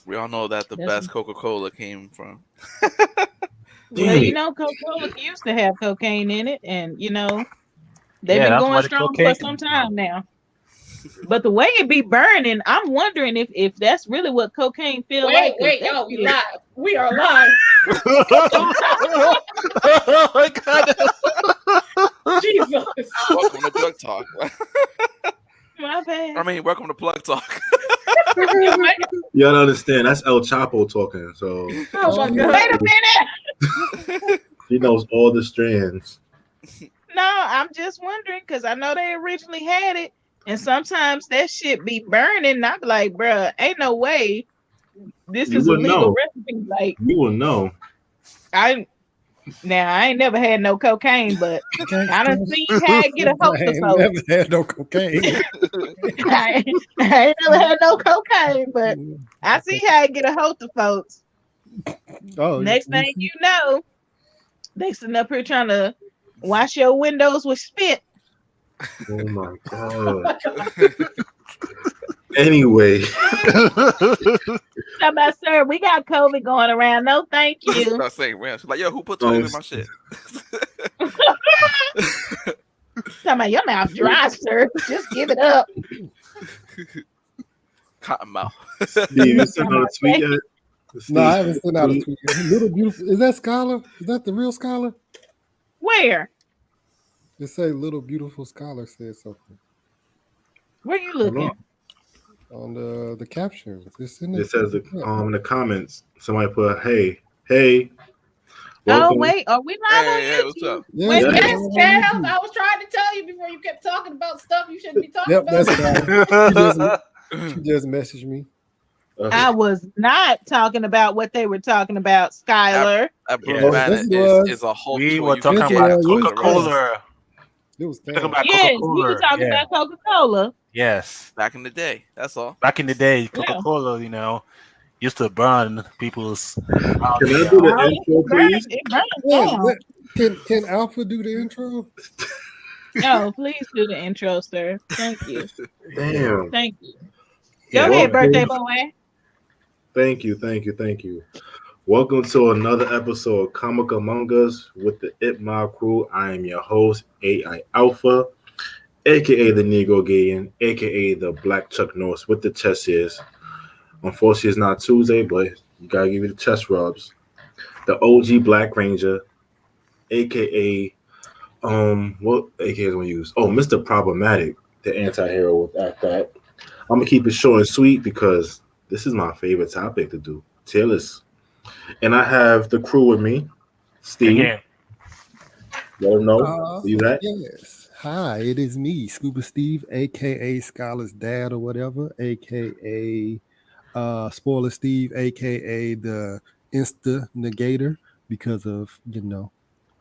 We all know that the best Coca-Cola came from. Well, Coca-Cola used to have cocaine in it, and they've been going strong for some time now. But the way it be burning, I'm wondering if that's really what cocaine feel like. Wait, yo, we live. We are live. Oh my God. Jesus. Welcome to Drug Talk. My bad. I mean, welcome to Plug Talk. You don't understand. That's El Chapo talking. So Oh my God. Wait a minute. he knows all the strands. No, I'm just wondering because I know they originally had it, and sometimes that shit be burning. And I'm like, bruh, ain't no way this is a legal recipe. Like, you will know. I ain't never had no cocaine, but I done seen how it get a hold of folks. Never had no cocaine. I ain't never had no cocaine, but I see how it get a hold of folks. Oh, Next thing you know, they sitting up here trying to wash your windows with spit. Oh my God. Anyway. Somebody, sir, we got COVID going around. No, thank you. Not saying man. She's like, yo, who put toilet in my shit? Somebody, your mouth dry, sir. Just give it up. Cotton mouth. Steve, you sent out a tweet yet? No, I haven't sent out a tweet. Little Beautiful. Is that Scholar? Is that the real Scholar? Where? It say Little Beautiful Scholar said something. Where you looking? On the captions. It says in the comments, somebody put, hey. Oh, wait. Are we live on YouTube? Hey, what's up? Yes, Charles. I was trying to tell you before you kept talking about stuff you shouldn't be talking about. That's she just messaged me. I was not talking about what they were talking about, Skylar. Is a whole. We were talking about Coca-Cola. It was yes, we were talking about Coca-Cola. Yes. Back in the day. That's all. Back in the day, Coca-Cola, used to burn people's. Can I do the intro, please? Can Alpha do the intro? No, please do the intro, sir. Thank you. Damn. Thank you. Go ahead, birthday boy. Thank you. Welcome to another episode of Comic Among Us with the It Mob crew. I am your host, AI Alpha, aka the Negro Gayen, aka the Black Chuck Norris with the chest ears. Unfortunately, it's not Tuesday, but you gotta give me the chest rubs. The OG Black Ranger, aka what AKA is gonna use? Oh, Mr. Problematic, the anti-hero with that. I'm gonna keep it short and sweet because this is my favorite topic to do. Tier list. And I have the crew with me. Steve. Yeah. Let them know. You that? Yes. Hi, it is me, Scuba Steve, aka Scholar's dad or whatever, aka Spoiler Steve, aka the Insta Negator because of, Undead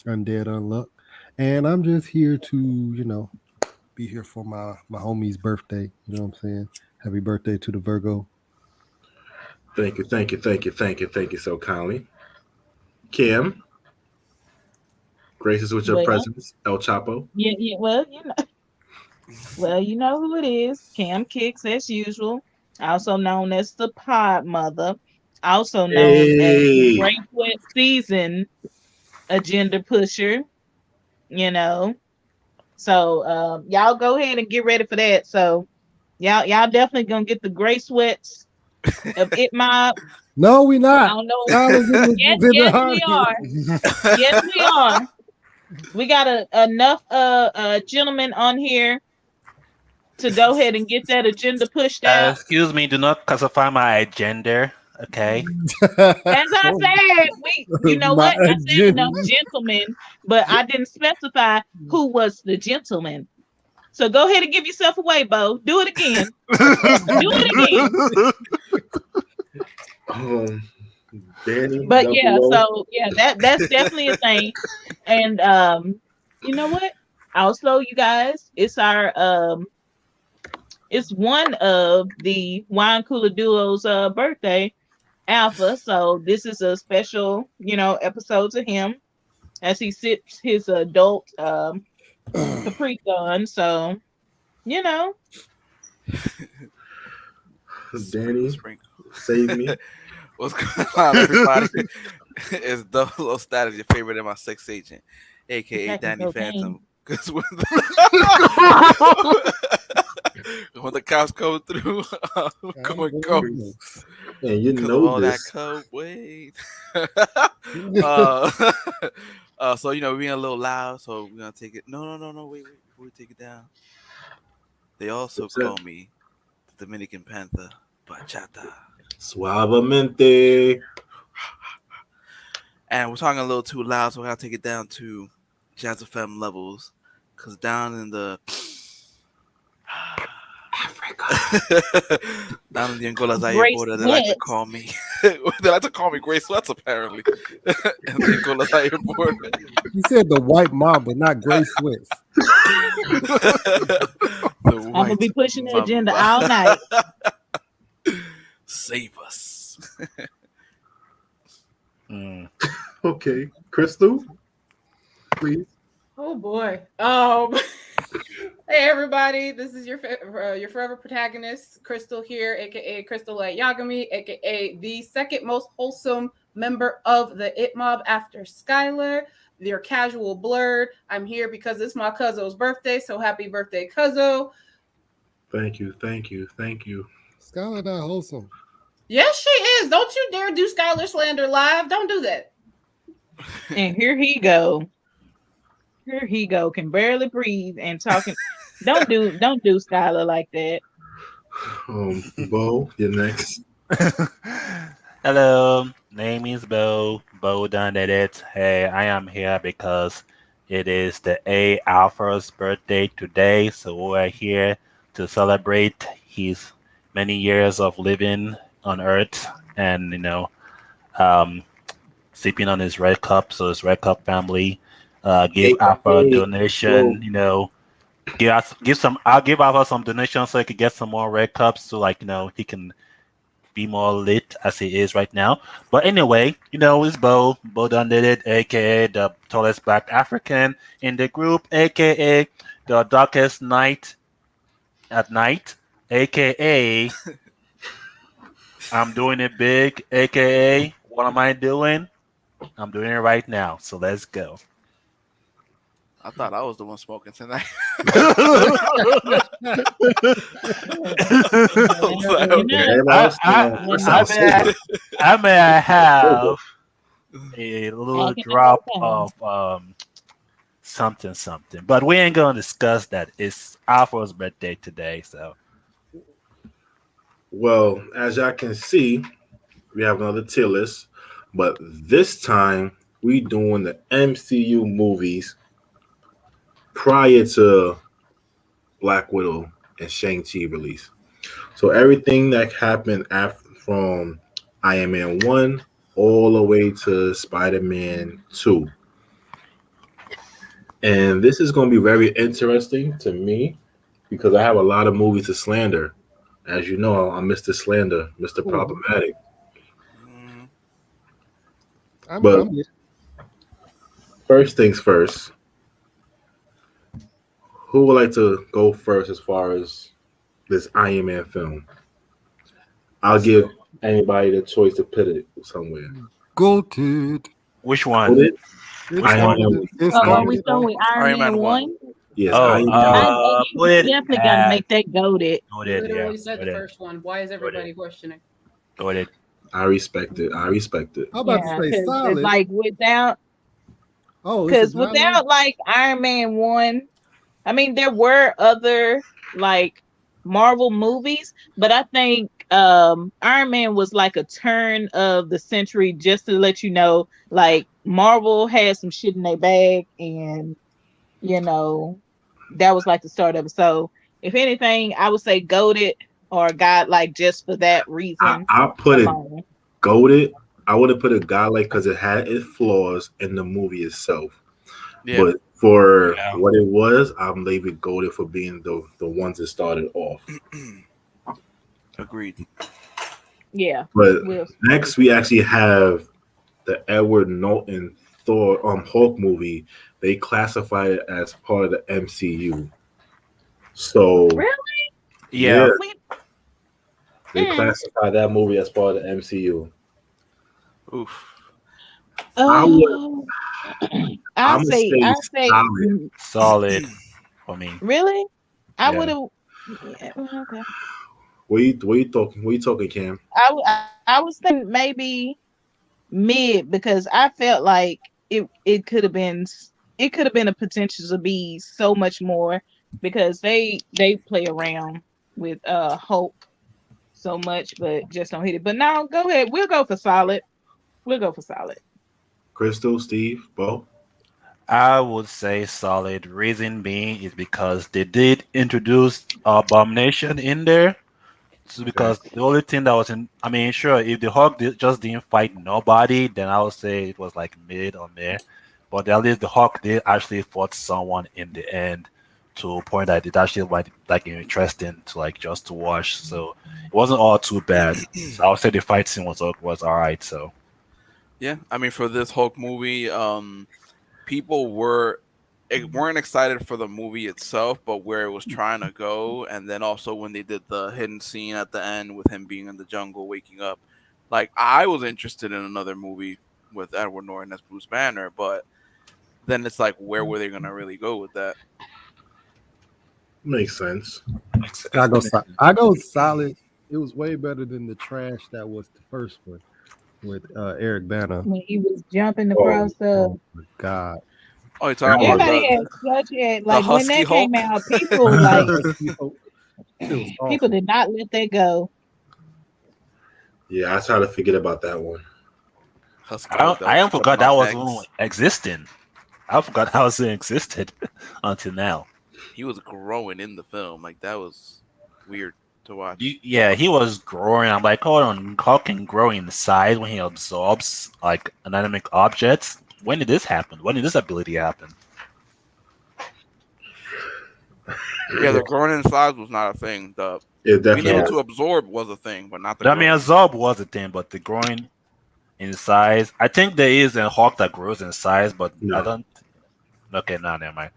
Unluck. And I'm just here to, be here for my homie's birthday. You know what I'm saying? Happy birthday to the Virgo. Thank you so kindly. Kim, gracious with your presence. El Chapo. Yeah. Well, you know who it is. Cam Kicks, as usual. Also known as the Pod Mother. Also known as the Great Wet Season Agenda Pusher. So y'all go ahead and get ready for that. So y'all definitely gonna get the gray sweats of It Mob. No, we not. I don't know. Yes, we are. Yes, we are. We got enough gentlemen on here to go ahead and get that agenda pushed out. Excuse me, do not classify my agenda. Okay. As I said, you know what? I said enough gentlemen, but I didn't specify who was the gentleman. So go ahead and give yourself away, Bo. Do it again. Do it again. Danny, but that's definitely a thing. And you know what? Also, you guys, it's our it's one of the Wine Cooler Duo's birthday, Alpha. So this is a special, episode to him as he sips his adult Capri Sun. So, Danny, Sprinkle. save me. What's going on, everybody? It's Double O Status, your favorite and my sex agent, aka Attacking Danny cocaine. Phantom. Because when the cops come through, I'm going ghost. And you Because of know all that this. coke, wait. So we're being a little loud, so we're gonna take it. No, wait, before we take it down. They also What's that? call me the Dominican Panther, Bachata. Suavemente. And we're talking a little too loud, so we gotta take it down to Jazz FM levels. Cause down in the Africa. down in the Angola Zaire Grace border, they like to Sweats. call me they like to call me Grace Sweats, apparently. In the Angola Zaire border. You said the white mamba, not Gray Sweats. I'm gonna be pushing the agenda all night. Save us. Okay, Crystal, please. Oh boy. Hey everybody, this is your forever protagonist, Crystal here, aka Crystal at Yagami, aka the second most wholesome member of the It Mob after Skylar, your casual blurred. I'm here because it's my cousin's birthday, so happy birthday, Cuzzo. Thank you. Skylar not wholesome. Yes, she is. Don't you dare do Skylar slander live. Don't do that. And here he go. Can barely breathe and talking. Don't do Skylar like that. Bo, you're next. Hello, name is Bo. Bo done did it. Hey, I am here because it is the A Alpha's birthday today, so we're here to celebrate his many years of living on Earth and sipping on his red cup. So his red cup family give Alpha a donation. I'll give Alpha some donations so he could get some more red cups, so he can be more lit as he is right now. But anyway, it's Bo. Bo done did it, aka the tallest black African in the group, aka the darkest night at night, aka I'm doing it big, aka what am I doing? I'm doing it right now. So let's go. I thought I was the one smoking tonight. I may have a little drop of something, but we ain't gonna discuss that. It's Alpha's birthday today, so. Well, as y'all can see, we have another tier list, but this time we doing the MCU movies prior to Black Widow and Shang-Chi release. So everything that happened from Iron Man 1 all the way to Spider-Man 2. And this is going to be very interesting to me because I have a lot of movies to slander. As you know, I'm Mr. Slander, Mr. Problematic. But first things first, who would like to go first as far as this Iron Man film? I'll give anybody the choice to put it somewhere. Goated. Which one? Are we starting with Iron Man 1? Yes. You definitely gotta make that goated. Literally said the first one. Why is everybody questioning? Goated. I respect it. I'm about to say solid. Like without like Iron Man 1, I mean there were other like Marvel movies, but I think Iron Man was like a turn of the century, just to let you know, like Marvel had some shit in their bag, and that was like the start of it. So if anything, I would say goated or God, like just for that reason. I put it goated. I would have put it godlike because it had its flaws in the movie itself. Yeah. But for what it was, I'm leaving goated for being the ones that started off. Agreed. Yeah. But next we actually have the Edward Norton Thor Hulk movie. They classified it as part of the MCU. So really? Yeah. They Mm. classify that movie as part of the MCU. Oof. I would. Oh, I'm gonna I say say, solid. Solid for me. really? I would Yeah. have. Yeah, well, okay. What you talking, Cam? I was thinking maybe mid because I felt like it could have been it could have been a potential to be so much more because they play around with Hulk so much, but just don't hit it. But now go ahead, we'll go for solid. We'll go for solid. Crystal, Steve, Bo. I would say solid. Reason being is because they did introduce Abomination in there. So Okay. because the only thing that was in, I mean, sure, if the Hawk just didn't fight nobody, then I would say it was like mid or mid. But at least the Hawk did actually fought someone in the end to a point that it actually like interesting to like just to watch. So it wasn't all too bad. So I would say the fight scene was all right. So Yeah, I mean, for this Hulk movie, people weren't excited for the movie itself, but where it was trying to go, and then also when they did the hidden scene at the end with him being in the jungle, waking up. Like I was interested in another movie with Edward Norton as Bruce Banner, but then it's like, where were they gonna really go with that? Makes sense. I go solid. It was way better than the trash that was the first one with Eric Banner. When he was jumping Oh, across the Oh my god. Oh, you're that talking about was everybody had such a the like when Husky that came Hulk? out, people like It was people awful. did not let that go. yeah. I try to forget about that one. Husky Hulk that I was even jumping forgot that on was even eggs. existing. I forgot that was existed until now. He was growing in the film. Like that was weird to watch. Yeah, he was growing. I'm like, hold on, how can grow in size when he absorbs like inanimate objects? When did this happen? When did this ability happen? Yeah, the growing in size was not a thing. The It being definitely able Yeah, to was. absorb was a thing, but not the I mean, growing. absorb was a thing, but the growing in size, I think there is a hawk that grows in size, but I No, don't. Okay, no, never mind.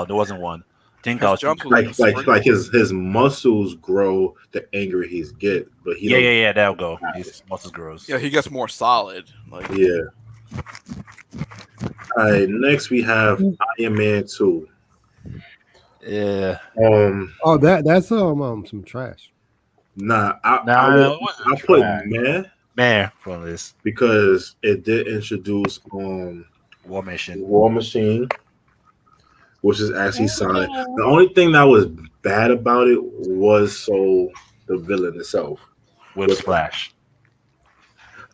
There wasn't one. I think I His was jumps thinking. was like a like springle. his muscles grow the angrier he's get, but he Yeah, don't. yeah, yeah. There we go. Die. His muscles grows. Yeah, he gets more solid. Like Yeah. All right. Next we have Iron Man 2. Yeah. Um. Oh, that's some trash. Nah. Nah, it wasn't I put trash. meh Man, from this because it did introduce War Machine War Machine, which is actually solid. Okay. The only thing that was bad about it was the villain itself. with With Splash.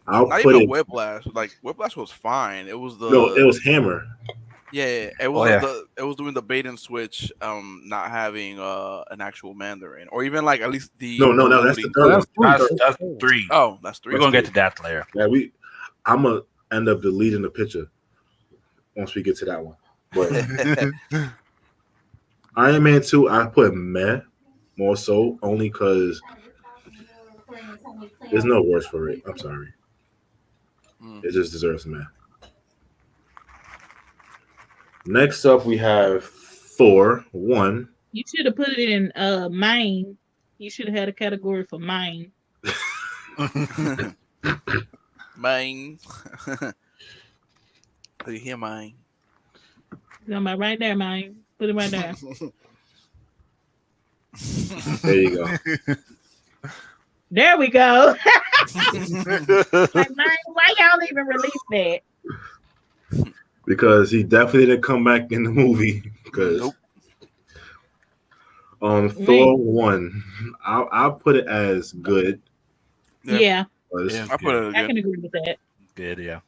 I'll not put even it. Whiplash. Like Whiplash was fine. It was No, it the was Hammer. yeah, it Oh was yeah, the it was doing the bait and switch. Not having an actual Mandarin, or even like at least the No, that's the ability. Oh, third one. that's three. that's Four. three. Oh, that's We're three. gonna That's get three. to that later. Yeah, I'm gonna end up deleting the picture once we get to that one. But Iron Man 2, I put meh more so only because there's no words for it. I'm sorry. Mm. It just deserves meh. Next up, we have Thor 1. You should have put it in mine. You should have had a category for mine. Mine. Do you hear mine? Somebody right there, mine. Put it right there. There you go. There we go. Like mine, why y'all even release that? Because he definitely didn't come back in the movie. Because Nope. Thor 1, I'll put it as good. Yeah, Yeah, Yeah, I put good. it I again. can agree with that. Good, yeah.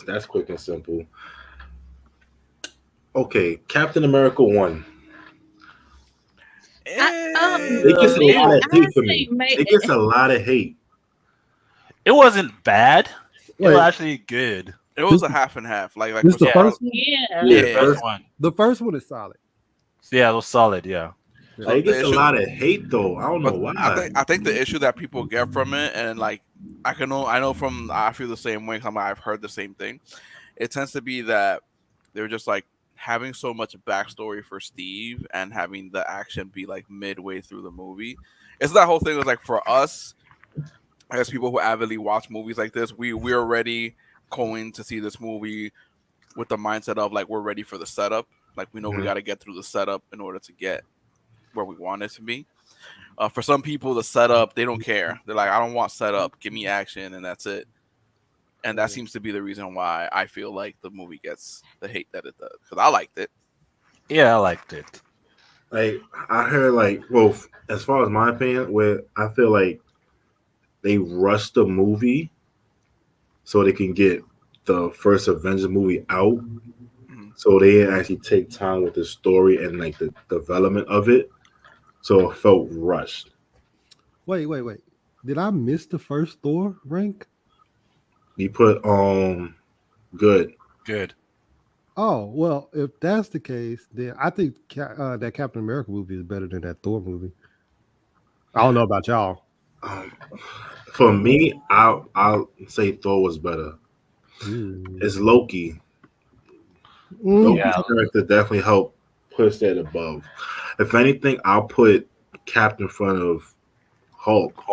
That's quick and simple. Okay, Captain America 1. It gets a Me, lot of I hate for say me. may It gets a lot of hate. It wasn't bad. It was Wait, actually good. It was this a half and half. Like this the Crystal Yeah. Ball. first one. yeah. Yeah, Yeah, the Yeah. first first, one. The first one is solid. Yeah, it was solid. Yeah. Yeah. So it gets the a issue, lot of hate though. I don't know but why. I think the issue that people get from it, and like I know from I feel the same way. 'Cause I've heard the same thing. It tends to be that they're just like having so much backstory for Steve and having the action be like midway through the movie. it's that whole thing was like for us as people who avidly watch movies like this, we're already going to see this movie with the mindset of like we're ready for the setup. Like we know we got to get through the setup in order to get where we want it to be. For some people, the setup they don't care. They're like, I don't want setup. Give me action, and that's it. And that seems to be the reason why I feel like the movie gets the hate that it does. Because I liked it. Yeah, I liked it. Like I heard, like, well, as far as my opinion, where I feel like they rushed the movie so they can get the first Avengers movie out, so they didn't actually take time with the story and like the development of it, so it felt rushed. Wait. Did I miss the first Thor rank? You put good. Good. Oh, well, if that's the case, then I think that Captain America movie is better than that Thor movie. I don't know about y'all. For me, I'll say Thor was better. It's Loki. Loki's character definitely helped push that above. If anything, I'll put Cap in front of Hulk.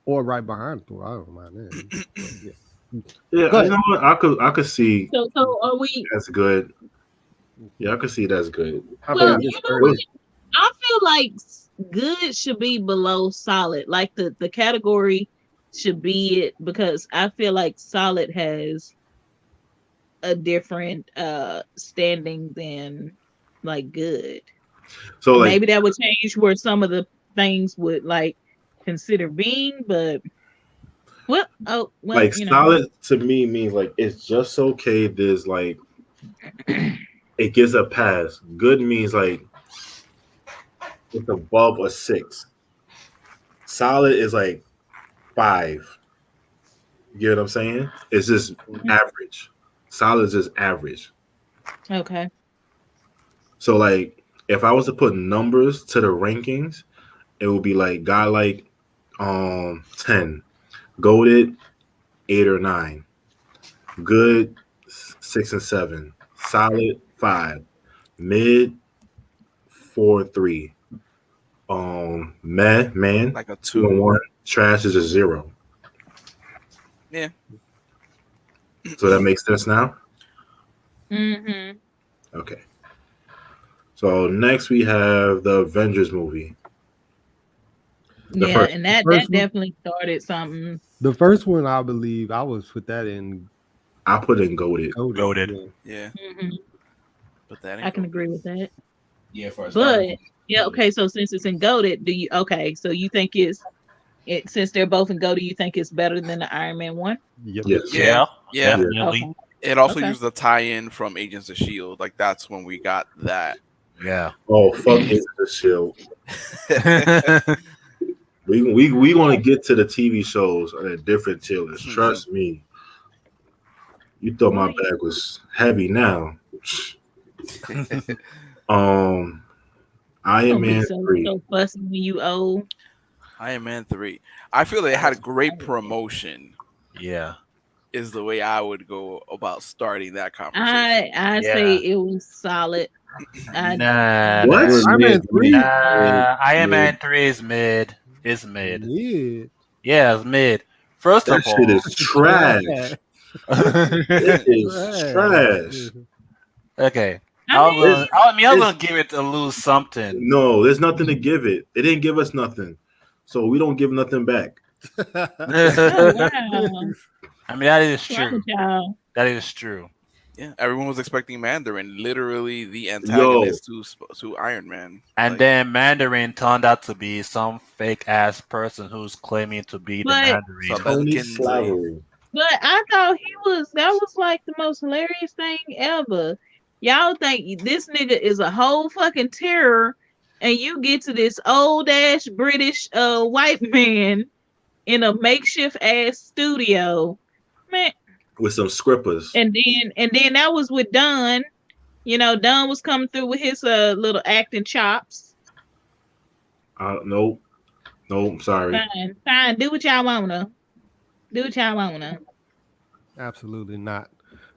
Or right behind Thor. I don't mind that. Yeah, you know what? I could see. So are we? That's good. Yeah, I could see that's good. Well, you know what? I feel like good should be below solid. Like the category should be it, because I feel like solid has a different standing than like good. So like, maybe that would change where some of the things would like consider being, but like solid to me means like it's just okay. There's like it gets a pass. Good means like it's above a 6. Solid is like 5. You get what I'm saying? It's just average. Solid is just average. Okay. So like if I was to put numbers to the rankings, it would be like guy like 10, goated 8 or 9, good 6 and 7, solid 5, mid 4 and 3, man like a 2 and 1, trash is a 0. Yeah. So that makes sense now. Mm-hmm. Okay. So next we have the Avengers movie. And that definitely started something. The first one, I believe, I was put that in. I put in goated. Yeah. Mm-hmm. But that I can agree with that. Yeah, for but yeah, okay. So since it's in goated, so you think since they're both in goated, you think it's better than the Iron Man one? Yep. Yes. Yeah. Okay. It also used the tie-in from Agents of S.H.I.E.L.D. Like that's when we got that. Yeah. Oh, fuck Agents of S.H.I.E.L.D. We want to get to the TV shows on a different tiers. Trust me. You thought my bag was heavy now. Iron Man 3. So fussy when you owe. Iron Man 3. I feel they had great promotion. Yeah. Is the way I would go about starting that conversation. I say it was solid. Nah. What? Iron Man 3? Iron Man 3 is mid. It's mid. Mid. Yeah, it's mid. First That of all, shit is trash. It is trash. Okay. I was gonna give it a little something. No, there's nothing to give it. It didn't give us nothing. So we don't give nothing back. Oh, wow. I mean, that is true. Wow. That is true. Yeah, everyone was expecting Mandarin, literally the antagonist to Iron Man. And then Mandarin turned out to be some fake ass person who's claiming to be the Mandarin. But I thought that was like the most hilarious thing ever. Y'all think this nigga is a whole fucking terror, and you get to this old ass British white man in a makeshift ass studio, man. With some scrippers. And then that was with Dunn. You know, Dunn was coming through with his little acting chops. Nope, sorry. Fine. Do what y'all wanna. Absolutely not.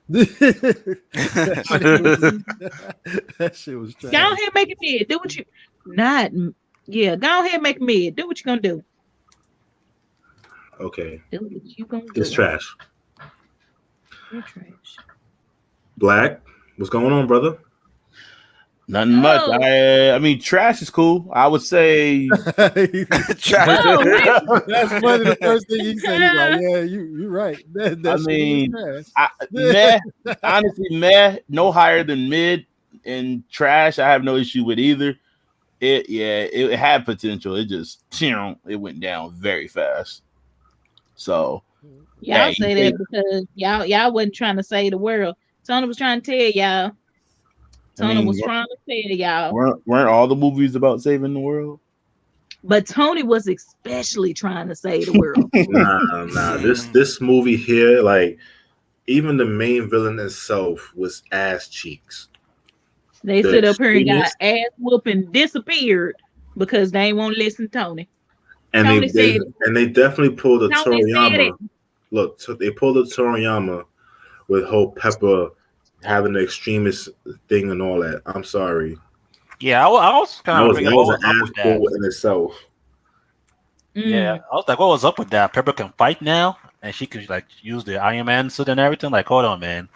That shit was trash. Y'all here making me do what you not Yeah, go ahead and make mid. Do what you gonna do. Okay, Do what you gonna it's do. trash. You're trash. Black, what's going on, brother? Nothing much. Oh. I mean, trash is cool. I would say Trash. Oh, wait. That's funny. The first thing he said, he's like, "Yeah, you're right." That I shit mean, is trash. meh. Honestly, meh. No higher than mid, and trash. I have no issue with either. It had potential. It just it went down very fast. So Y'all hey, say that because y'all wasn't trying to save the world. Tony was trying to tell y'all. Tony was trying to tell y'all. weren't all the movies about saving the world? But Tony was especially trying to save the world. Nah. This movie here, like, even the main villain itself was ass cheeks. They The sit up here and got extremist- ass whooping disappeared because they won't listen to Tony. And Tony they said and they definitely pulled the Tony said Toriyama. it. Look, they pulled the Toriyama with whole Pepper having the extremist thing and all that. I'm sorry. Yeah, I was kind of That was an ass pull in itself. Yeah, I was like, what was up with that? Pepper can fight now, and she could like use the Iron Man suit and everything. Like, hold on, man.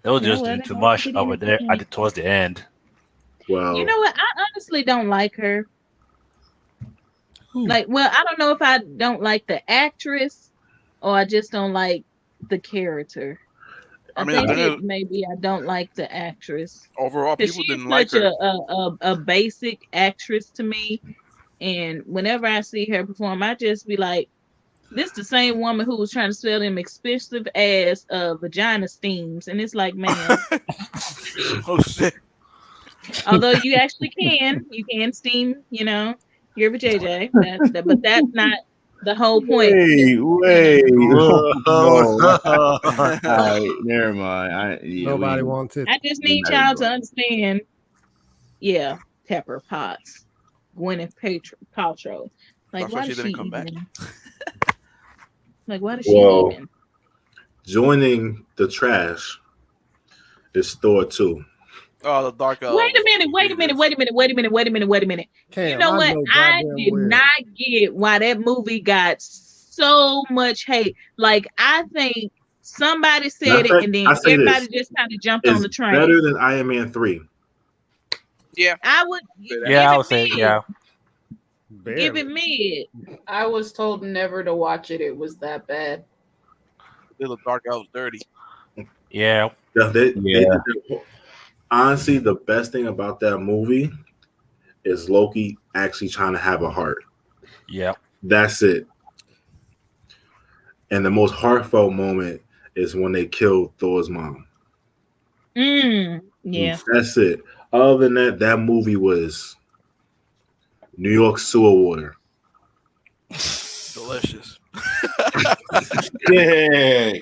They was just doing too much over there towards the end. Well, You know what? I honestly don't like her. Like, well, I don't know if I don't like the actress or I just don't like the character. I think maybe I don't like the actress. Overall, people She's didn't like such her. a basic actress to me. And whenever I see her perform, I just be like, this the same woman who was trying to sell them expensive ass vagina steams. And it's like, man, Oh shit. although you actually you can steam, your vajayjay. But that's not the whole point. Wait. Oh. All right, never mind. Nobody wants it. I just need y'all to understand. Yeah, Pepper Potts, Gwyneth Paltrow. Like, That's why why she does didn't come back. Like, why does she even? Joining the trash is Thor 2. Oh, the Dark Elves. Wait a minute. You know what? I did not get why that movie got so much hate. Like, I think somebody said it, and then everybody just kind of jumped on the train. Better than Iron Man 3. Yeah, I would. Yeah, I would say yeah. Give it mid. I was told never to watch it. It was that bad. the Dark Elves dirty. Yeah. Honestly, the best thing about that movie is Loki actually trying to have a heart. Yeah. That's it. And the most heartfelt moment is when they killed Thor's mom. Yeah. That's it. Other than that, that movie was New York sewer water. Delicious. Yeah.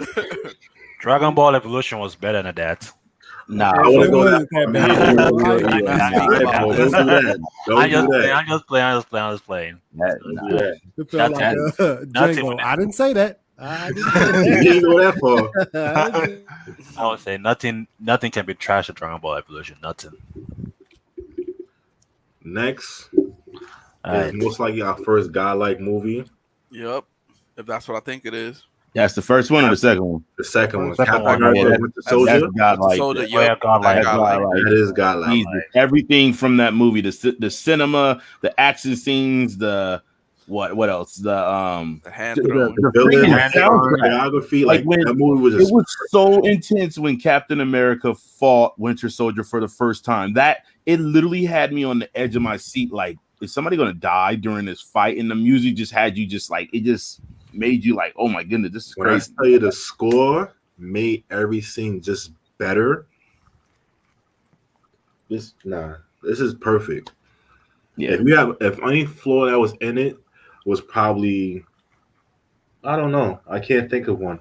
Dragon Ball Evolution was better than that. Nah, I want to go that far. Don't do that. I'm just playing. It felt like Django. I didn't say that. You didn't go that far. I would say nothing can be trash at Dragon Ball Evolution. Nothing. Next is most likely our first godlike movie. Yep. If that's what I think it is. That's the first one or the second one? The second one. Second one. With the soldier. That's godlike. Soldier, Yeah, godlike. That is godlike. Easy. Everything from that movie, the cinema, the action scenes, the what else? The hand throwing. The villain, the choreography. Like when that movie was it was so intense when Captain America fought Winter Soldier for the first time. That it literally had me on the edge of my seat. Like, is somebody gonna die during this fight? And the music just had you just like it just made you like, oh my goodness, this is crazy. When I tell you the score made everything just better. This is perfect. Yeah. If any flaw that was in it was probably, I don't know. I can't think of one.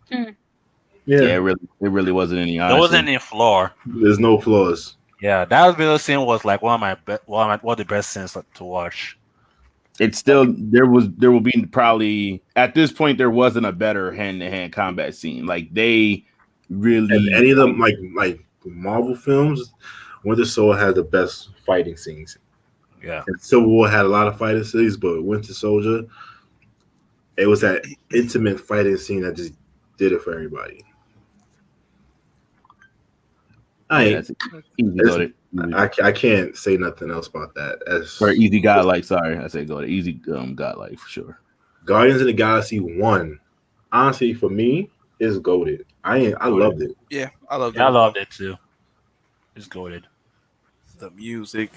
Yeah, it really wasn't any. Honestly. There wasn't any flaw. There's no flaws. Yeah, that video scene was like one of the best scenes to watch. It's still there will be probably at this point there wasn't a better hand-to-hand combat scene. Like they really and any of them like Marvel films Winter Soldier had the best fighting scenes. Yeah. And Civil War had a lot of fighting scenes, but Winter Soldier, it was that intimate fighting scene that just did it for everybody. That's easy go to I can't say nothing else about that. As for easy godlike. Sorry, I said go to easy godlike for sure. Guardians of the Galaxy 1, honestly, for me, is goated. I loved it. Yeah, I loved it. Yeah, I loved it too. It's goated. The music.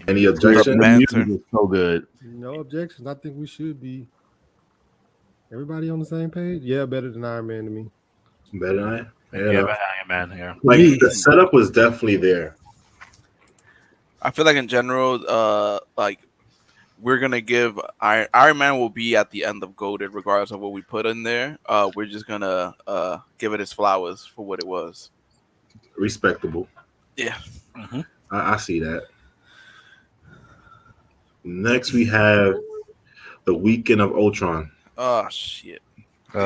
Any objection? The music Banter. is so good. No objections. I think we should be. Everybody on the same page? Yeah, better than Iron Man to me. Better than I? Yeah, but Iron Man here. Like the setup was definitely there. I feel like in general, like we're gonna give Iron Man will be at the end of Goated, regardless of what we put in there. We're just gonna give it his flowers for what it was. Respectable. Yeah. Mm-hmm. I see that. Next, we have the Weekend of Ultron. Oh shit. Meh.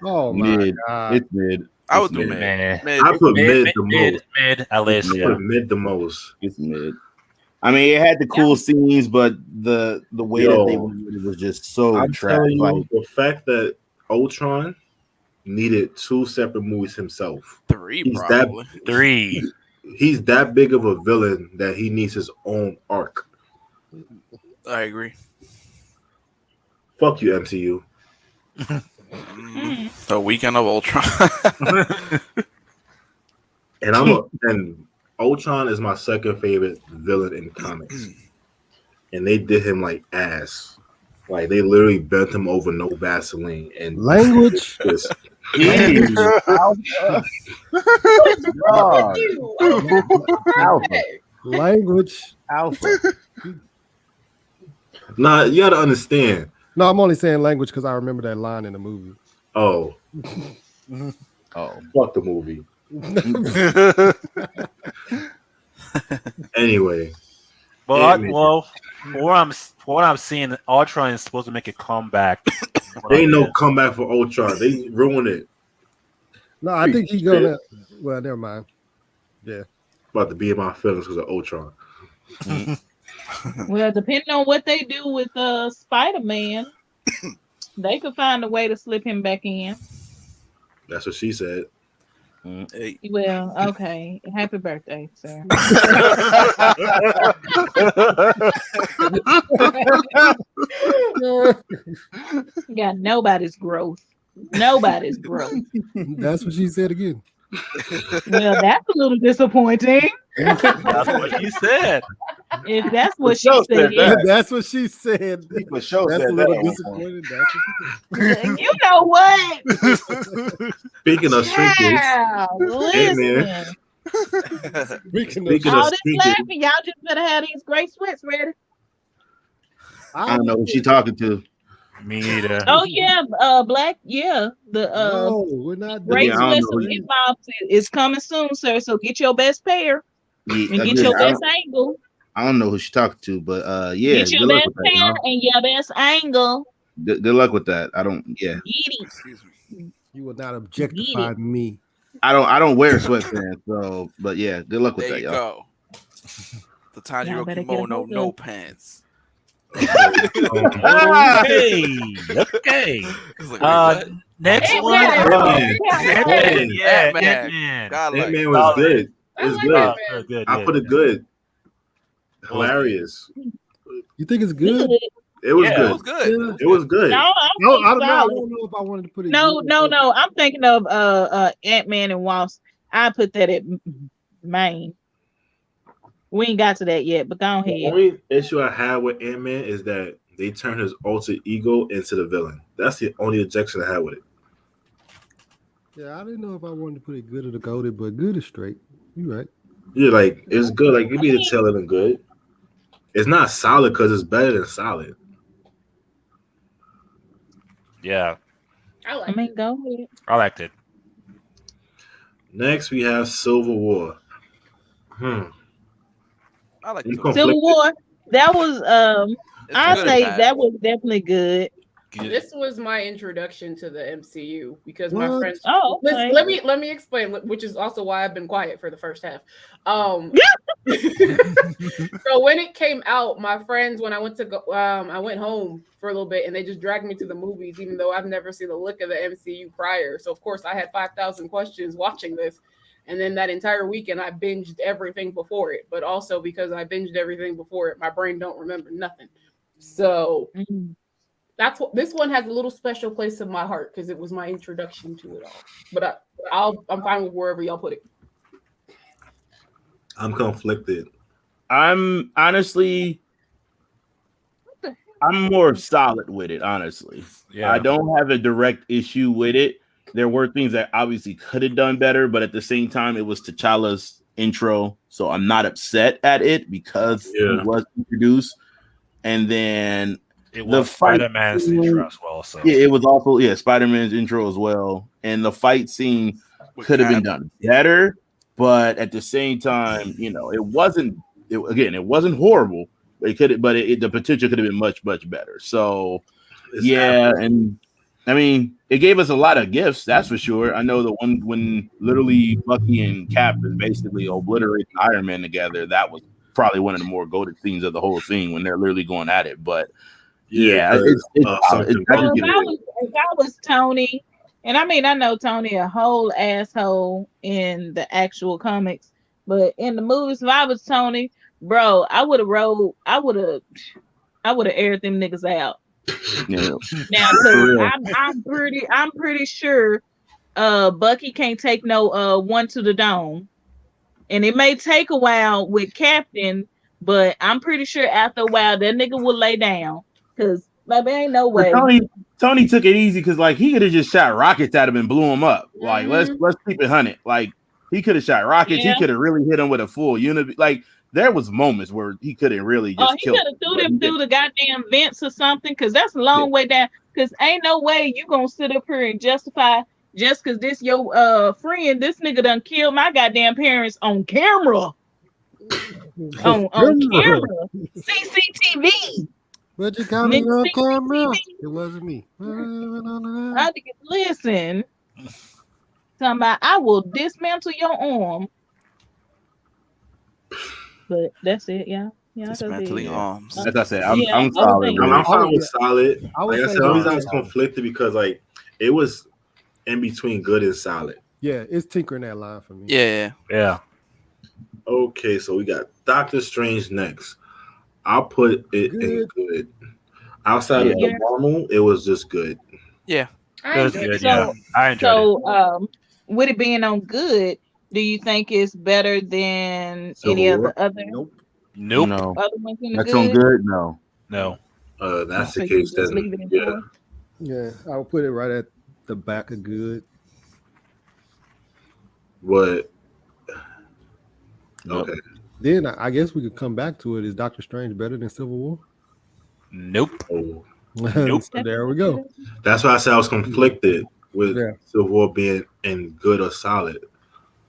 Oh my Mid. god. It's mid. I would It's do mid. mid. I put mid the most. Mid, at least. I Yeah. put mid the most. It's mid. I mean, it had the cool scenes, but the way Yo. that they went with it was just so I'm trash. telling you, Like, the fact that Ultron needed 2 separate movies himself. 3 He's probably. 3. He's that big of a villain that he needs his own arc. I agree. Fuck you, MCU. The Weekend of Ultron. And Ultron is my second favorite villain in comics. And they did him like ass. Like they literally bent him over no Vaseline and Language. just Language. Alpha. Nah, you gotta understand. No, I'm only saying language because I remember that line in the movie. Oh, Oh, fuck the movie. Anyway, But for what I'm seeing, Ultron is supposed to make a comeback. there ain't no comeback for Ultron. They ruined it. No, I think he's gonna. Well, never mind. About to be in my feelings because of Ultron. Well, depending on what they do with Spider-Man, they could find a way to slip him back in. That's what she said. Hey. Well, okay. Happy birthday, sir. Got nobody's growth. Nobody's growth. That's what she said again. Well, that's a little disappointing. That's what you said. If that's what she Show said, said that. That's what she said. for sure That's a said that. little at one point. disappointed. That's what she said. you know what? Speaking of shrinkage, Yeah, listen. Speaking Speaking All of this shrinkage, laughing, y'all just better have these great sweats ready. I don't know who she talking to. Me neither. Oh yeah, Black. Yeah, the No, we're not great Yeah, I don't sweats know of who hip hop is coming soon, sir. So get your best pair and get Again, your I best angle. don't know who she talking to, but yeah, Get your good luck best with that. pair y'all. and your best angle. Good luck with that. I don't. Yeah, Get it. Excuse me. You will not objectify me. I don't wear sweatpants. So, but yeah, good luck with There that, you y'all. go. The Tanjiro better get kimono, hold no of. pants. Okay. Okay. It's like, Uh, wait, next Hey, one. man. Ant-Man. Yeah, Ant-Man. Ant-Man. God, like, Ant-Man was good. I It's like good. Ant-Man. Good, good, I yeah. put it good. Hilarious. You think it's good? Good. It was Yeah. it good. was good. It was good. No, No, I don't know. I solid. don't know if I wanted to put it. No, good. no. I'm thinking of Ant-Man and Wasp. I put that at main. We ain't got to that yet, but go The ahead. only issue I have with Ant-Man is that they turn his alter ego into the villain. That's the only objection I have with it. Yeah, I didn't know if I wanted to put it good or the goated, but good is straight. You right. Yeah, like it's good. Like you need to tell it good. It's not solid because it's better than solid. Yeah, I I like mean, it. go ahead. I liked it. Next, we have Civil War. I like You it. conflicted? Civil War. That was It's I good say and bad. that was definitely good. This was my introduction to the MCU because my What? friends. Oh, okay. Let me explain, which is also why I've been quiet for the first half. So when it came out, my friends, when I went to go, I went home for a little bit, and they just dragged me to the movies, even though I've never seen the look of the MCU prior. So of course, I had 5,000 questions watching this, and then that entire weekend, I binged everything before it. But also because I binged everything before it, my brain don't remember nothing. So. Mhm. That's what this one has a little special place in my heart because it was my introduction to it all. But I'm fine with wherever y'all put it. I'm conflicted. I'm honestly, I'm more solid with it. Honestly, Yeah. I don't have a direct issue with it. There were things that obviously could have done better, but at the same time, it was T'Challa's intro, so I'm not upset at it because Yeah. he was introduced, and then. It The was fight Spider-Man's scene- intro as well. So Yeah, it was also Spider-Man's intro as well, and the fight scene With could have been Cap. done better, but at the same time, it wasn't. It wasn't horrible. It could, but the potential could have been much better. So It's yeah, happening. and I mean, it gave us a lot of gifts. That's for sure. I know the one when literally Bucky and Cap is basically obliterating Iron Man together. That was probably one of the more goated scenes of the whole thing when they're literally going at it. But yeah, 'cause, it's solid. something I can Well, get it. if I was Tony, and I mean, I know Tony a whole asshole in the actual comics, but in the movies, if I was Tony, bro, I would have aired them niggas out. Yeah. Now, For cause real. I'm pretty sure, Bucky can't take no one to the dome, and it may take a while with Captain, but I'm pretty sure after a while that nigga will lay down, cause baby, ain't no But way. Tony took it easy because like he could have just shot rockets at him and blew him up. Like let's keep it 100. Like he could have shot rockets. Yeah. He could have really hit him with a full unit. Like there was moments where he could have really just He killed could have him, threw but he them through didn't. the goddamn vents or something, cause that's a long way down. Cause ain't no way you gonna sit up here and justify just cause this your friend, this nigga done killed my goddamn parents on camera. on camera. CCTV. But you got me Nigga, on camera. CCTV. It wasn't me. Listen. Talking about I will dismantle your arm. But that's it, yeah. Yeah, that's it. Dismantling Yeah. arms. As I said, Yeah, I'm I was solid. thinking- with I'm it. fine with solid. I would Like I say said, the only reason I no. was conflicted because like it was in between good and solid. Yeah, it's tinkering that line for me. Yeah. yeah. Okay, so we got Doctor Strange next. I'll put it in good. Outside of Yeah. the normal, it was just good. I It was enjoyed good. it. Yeah, I enjoyed it. So, with it being on good, do you think it's better than Civil any of War? the other Nope. Nope. No, other ones in the that's on good. No, No. That's So the you case just then. leave it in Yeah. four? Yeah, I would put it right at the back of good. But Nope. okay. Then I guess we could come back to it. Is Doctor Strange better than Civil War? Nope. Oh. Nope. So there we go. That's why I said I was conflicted with Yeah. Civil War being in good or solid.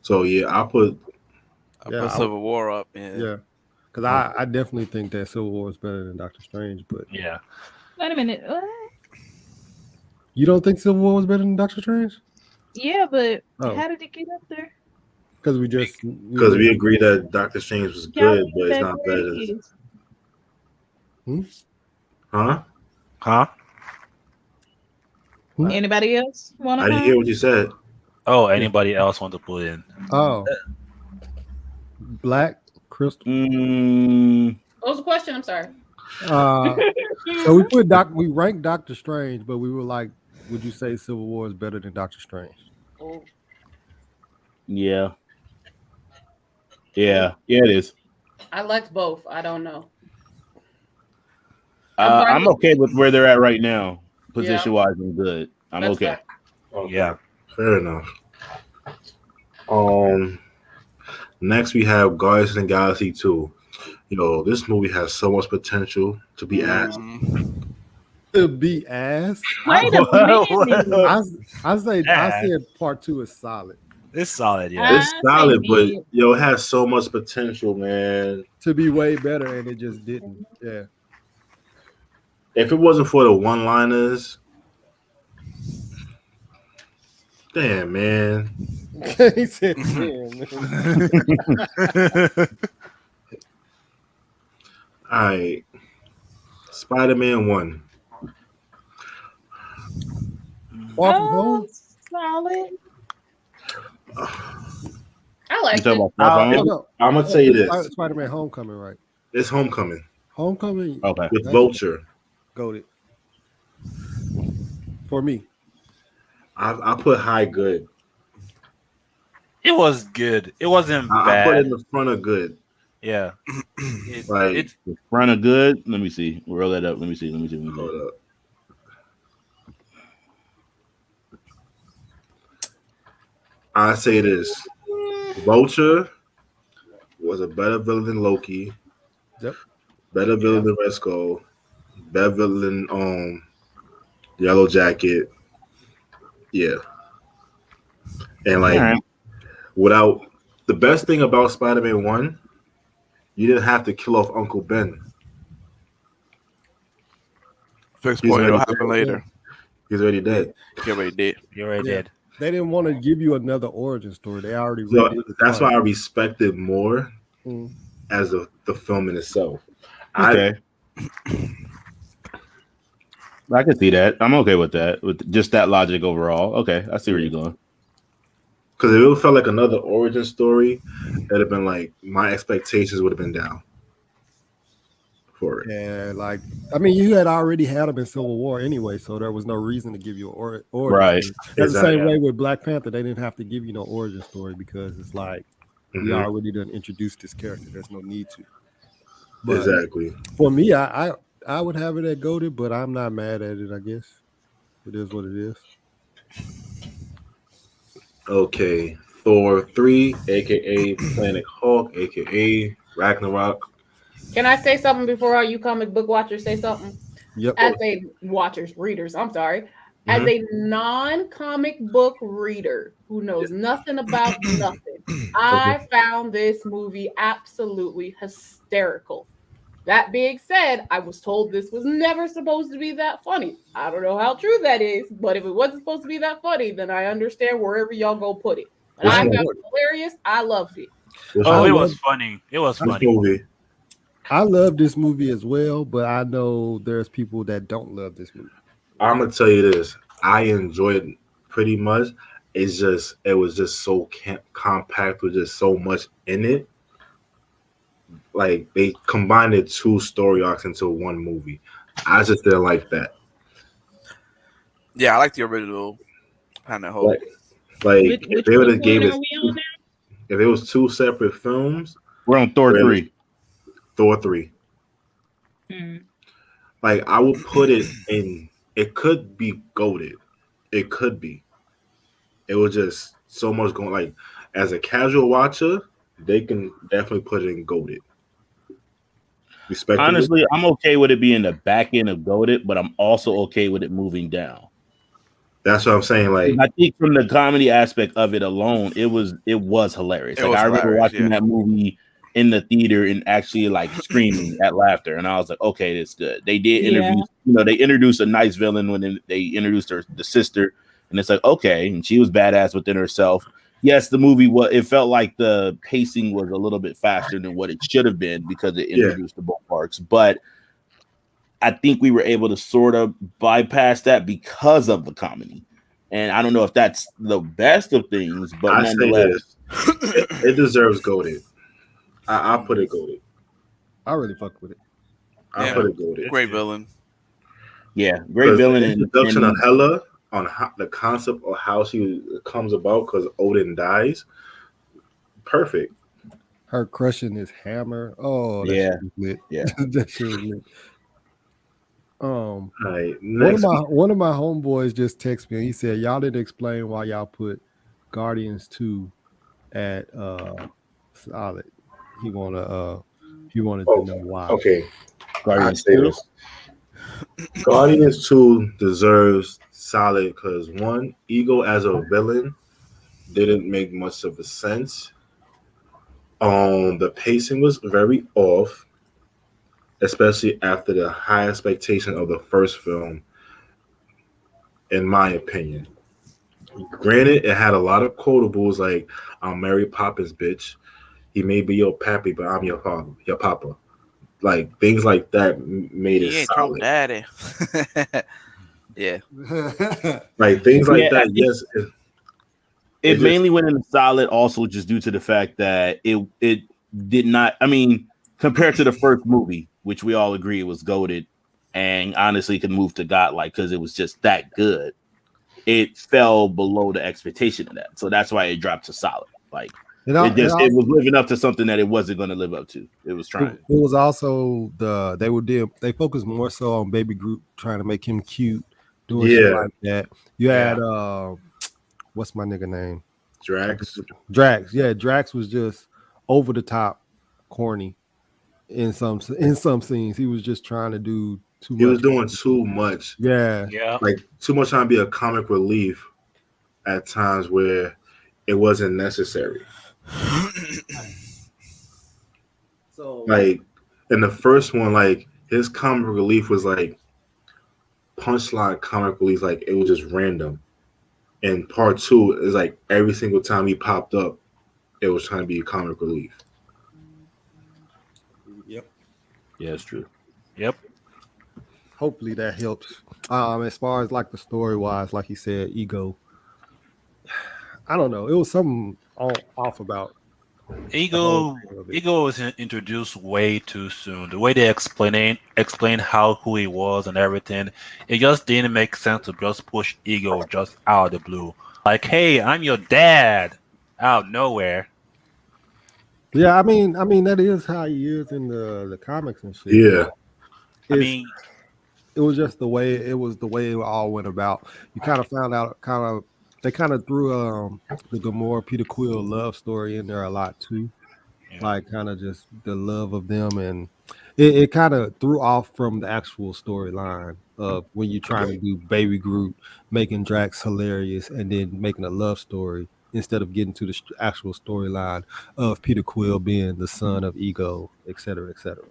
So yeah, I'll put I Yeah, put I- Civil War up. Yeah. Yeah. Because I definitely think that Civil War is better than Doctor Strange. But Yeah. Wait a minute. What? you don't think Civil War was better than Doctor Strange? Yeah, but Oh. how did it get up there? Because we just because we agree that Doctor Strange was Y'all good, think but it's that not better. great is? Huh? Huh? Anybody else want I to didn't hear what you said. Oh, anybody else want to put in? Oh, Black Crystal. What was the question? I'm sorry. So we ranked Doctor Strange, but we were like, would you say Civil War is better than Doctor Strange? Oh, Yeah, it is. I liked both. I don't know. I'm fine I'm with- okay with where they're at right now, position wise and good. I'm That's okay. fine. Yeah. Fair enough. Next we have Guardians of the Galaxy 2. This movie has so much potential to be asked. To be ass. Wait a minute. I said part 2 is solid. It's solid. Yeah. It's solid, but it has so much potential, man. To be way better, and it just didn't. Yeah. If it wasn't for the one-liners, damn man. He said, "Damn, man." All right, Spider-Man 1. Far from home. Solid. I You like talking it. about Far From No, Home? no. I'm gonna tell you this: Spider-Man Homecoming, right? it's Homecoming Homecoming. Okay. with That's Vulture. goated for me. I put high good. It was good. It wasn't I put it bad. in the front of good. Yeah. Like, It's Front of good. Let me see. Roll that up. Let me see. hold up. I say this: Vulture was a better villain than Loki. Yep. Better villain than Red Skull. Better villain than Yellow Jacket. Yeah. And like, All right. without the best thing about Spider-Man 1, you didn't have to kill off Uncle Ben. Fixed He's point. It'll already happen dead. later. He's already dead. He already did. you already Yeah. did. They didn't want to give you another origin story. They already So redid the that's why I part. respect it more Mm. as the film in itself. Okay. I can see that. I'm okay with that. With just that logic overall. Okay, I see where you're going. Because if it felt like another origin story, it'd have been like my expectations would have been down for it. Yeah, like I mean, you had already had them in Civil War anyway, so there was no reason to give you an origin Right. story. That's the Exactly. same way with Black Panther; they didn't have to give you no origin story because it's like we Mhm. already done introduced this character. There's no need to. But Exactly. for me, I would have it at goated, but I'm not mad at it. I guess it is what it is. Okay. Thor 3, aka Planet Hulk, aka Ragnarok. Can I say something before all you comic book watchers say something? Yep. As a readers, I'm sorry. As a non-comic book reader who knows nothing about nothing, I found this movie absolutely hysterical. That being said, I was told this was never supposed to be that funny. I don't know how true that is, but if it wasn't supposed to be that funny, then I understand wherever y'all go put it. But Which I one? found it hilarious. I loved it. Which Oh, one? it love- was funny. It was Which funny. movie? I love this movie as well, but I know there's people that don't love this movie. I'm gonna tell you this. I enjoyed it pretty much. It was just so compact with just so much in it. Like they combined the two story arcs into one movie. I just didn't like that. Yeah, I like the original Planet Hulk. Like Which if they would have one gave are us, we on now? if it was two separate films, We're on Thor Really? 3. Thor 3. Hmm. Like I would put it in. It could be goated. It could be. It was just so much going. Like as a casual watcher, they can definitely put it in goated. Respectable. Honestly, I'm okay with it being the back end of Goated, but I'm also okay with it moving down. That's what I'm saying. Like I think from the comedy aspect of it alone, it was hilarious. It Like was I remember hilarious, watching yeah. that movie in the theater and actually like screaming at laughter, and I was like, okay, that's good. They did interview, they introduced a nice villain when they introduced the sister, and it's like okay, and she was badass within herself. Yes, the movie it felt like the pacing was a little bit faster than what it should have been because it introduced the both parts, but I think we were able to sort of bypass that because of the comedy. And I don't know if that's the best of things, but I say nonetheless, this, it deserves goated. I'll put it goated. I really fuck with it. I'll Yeah. put it goated. Great villain. yeah, great villain. The introduction and of Hela on how, the concept of how she comes about because Odin dies. Perfect. Her crushing his hammer. Oh, that Yeah. shit was lit. Yeah. That shit was lit. All right. One Next. of my homeboys just texted me and he said, y'all didn't explain why y'all put Guardians 2 at solid. He wanted to know why. Okay. Guardians I say 2. this. Guardians 2 deserves solid because one, Ego as a villain didn't make much of a sense. The pacing was very off. especially after the high expectation of the first film, in my opinion. Granted, it had a lot of quotables like "I'm Mary Poppins, bitch." He may be your pappy, but I'm your father, your papa. Like things like that made it He ain't Trump solid. daddy. Yeah. Like things like Yeah, that. Yes, it just- mainly went into solid also just due to the fact that it did not, I mean, compared to the first movie, which we all agree was goated and honestly could move to godlike because it was just that good, it fell below the expectation of that. So that's why it dropped to solid. Like it was living up to something that it wasn't going to live up to. It was trying. It was also they focused more so on Baby Groot, trying to make him cute, doing shit like that. You had what's my nigga name? Drax. Yeah, Drax was just over the top corny in some scenes. He was just trying to do too much. He was doing too much. Yeah. Like too much trying to be a comic relief at times where it wasn't necessary. So like in the first one, like his comic relief was like punchline comic relief, like it was just random. And part two is like every single time he popped up, it was trying to be a comic relief. Yep. Yeah, it's true. Yep. Hopefully that helps. As far as like the story wise, like he said, ego. I don't know. It was something off about Ego was introduced way too soon. The way they explain who he was and everything, it just didn't make sense to just push Ego just out of the blue. Like, hey, I'm your dad, out of nowhere. Yeah, I mean that is how he is in the comics and shit. Yeah. It was just the way it all went about. You kind of found out they kind of threw the Gamora Peter Quill love story in there a lot too. Yeah. Like kind of just the love of them, and it kind of threw off from the actual storyline of when you're trying to do Baby Groot, making Drax hilarious, and then making a love story instead of getting to the actual storyline of Peter Quill being the son of Ego, et cetera, et cetera.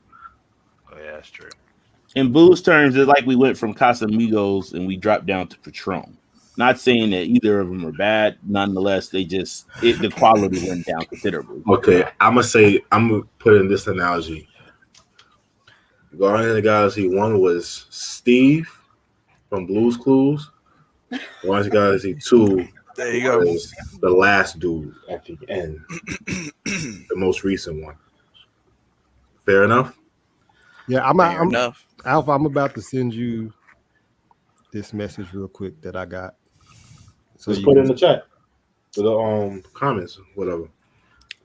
Oh yeah, that's true. In Boo's terms, it's like we went from Casamigos and we dropped down to Patron. Not saying that either of them are bad. Nonetheless, the quality went down considerably. Okay, I'm gonna put in this analogy. Guardians of the Galaxy 1 was Steve from Blue's Clues. Guardians of the Galaxy 2 there you go. Was the last dude at the end. The most recent one. Fair enough? Yeah, enough. Alpha, I'm about to send you this message real quick that I got. So just put it in the chat. The comments, whatever.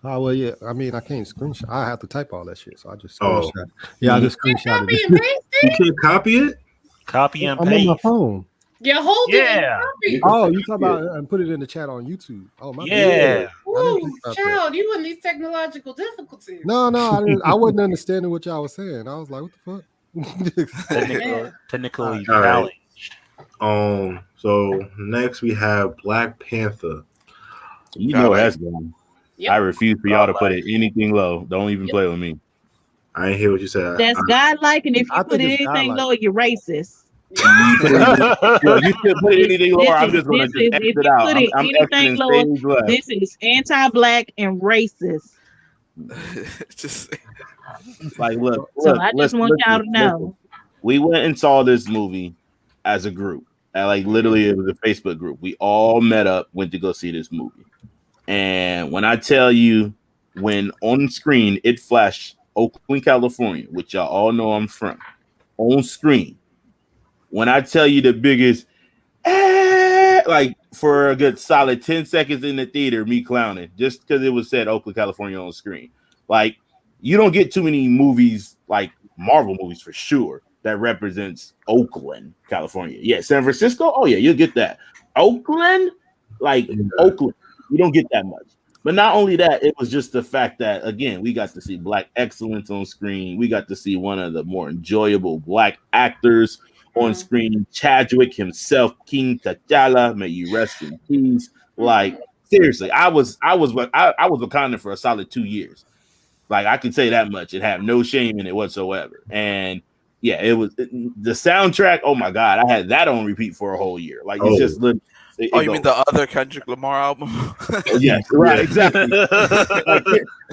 Oh well, yeah. I mean, I can't screenshot. I have to type all that shit, so I just screenshot. Oh. Yeah, I just screenshot it. You can't copy it. Copy and paste. I'm on my phone. Yeah, hold it. Oh, you talk about and put it in the chat on YouTube. Oh my God. Ooh, child, you in these technological difficulties. No, I wasn't understanding what y'all was saying. I was like, what the fuck? Technically challenged. So next we have Black Panther. You know that's going. Yep. I refuse for y'all to put it anything low. Don't even play with me. I ain't hear what you said. That's godlike, and if you put anything low, you're racist. You should put anything lower. I'm just going to just exit it out. Anything lower, this is anti-black and racist. Just like look. So I just want y'all to know. We went and saw this movie as a group. Like literally, it was a Facebook group. We all met up, went to go see this movie. And when I tell you, when on screen it flashed Oakland, California, which y'all all know I'm from, on screen. When I tell you the biggest, like for a good solid 10 seconds in the theater, me clowning just because it was said Oakland, California on screen. Like you don't get too many movies, like Marvel movies for sure, that represents Oakland, California. Yeah, San Francisco. Oh yeah, you'll get that. Oakland, Oakland, you don't get that much. But not only that, it was just the fact that again we got to see Black excellence on screen. We got to see one of the more enjoyable Black actors on screen, Chadwick himself, King T'Challa, may you rest in peace. Like seriously, I was Wakandan for a solid 2 years. Like I can say that much. It had no shame in it whatsoever. And yeah, the soundtrack. Oh my god, I had that on repeat for a whole year. Like it's just you mean the other Kendrick Lamar album? Yes, right, exactly. Like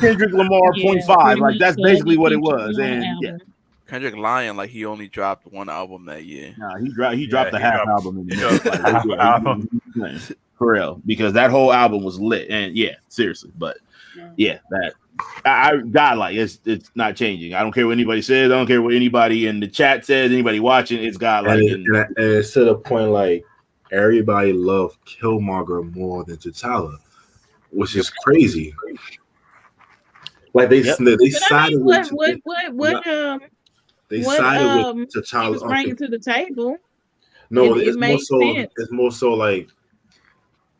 Kendrick Lamar Yeah, 0.5. pretty Like much that's the basically what it Kendrick was. Lamar And album. Kendrick lying like he only dropped one album that year. nah, he dropped the he half dropped- album in the he middle. dropped Like, half album. for real, because that whole album was lit. And yeah, seriously, but yeah, that I God, like it's not changing. I don't care what anybody says. I don't care what anybody in the chat says. Anybody watching, it's God like. And it's to the point like everybody loved Killmonger more than T'Challa, which is crazy. Like they But I sided mean, with what sided with he T'Challa. was bringing to the table. No, it it's more made so. sense. It's more so like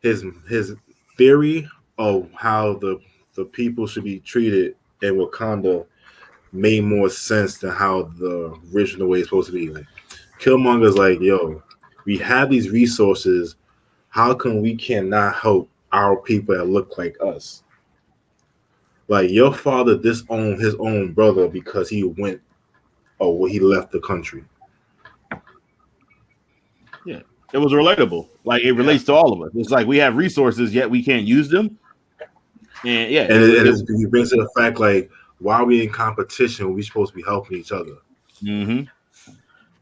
his theory of how the people should be treated in Wakanda made more sense than how the original way is supposed to be. Like Killmonger's like, yo, we have these resources. How come we cannot help our people that look like us? Like your father disowned his own brother because he went he left the country. Yeah, it was relatable. Like it relates to all of us. It's like we have resources yet we can't use them. And yeah, it brings to the fact like why are we in competition when we supposed to be helping each other? Mm-hmm.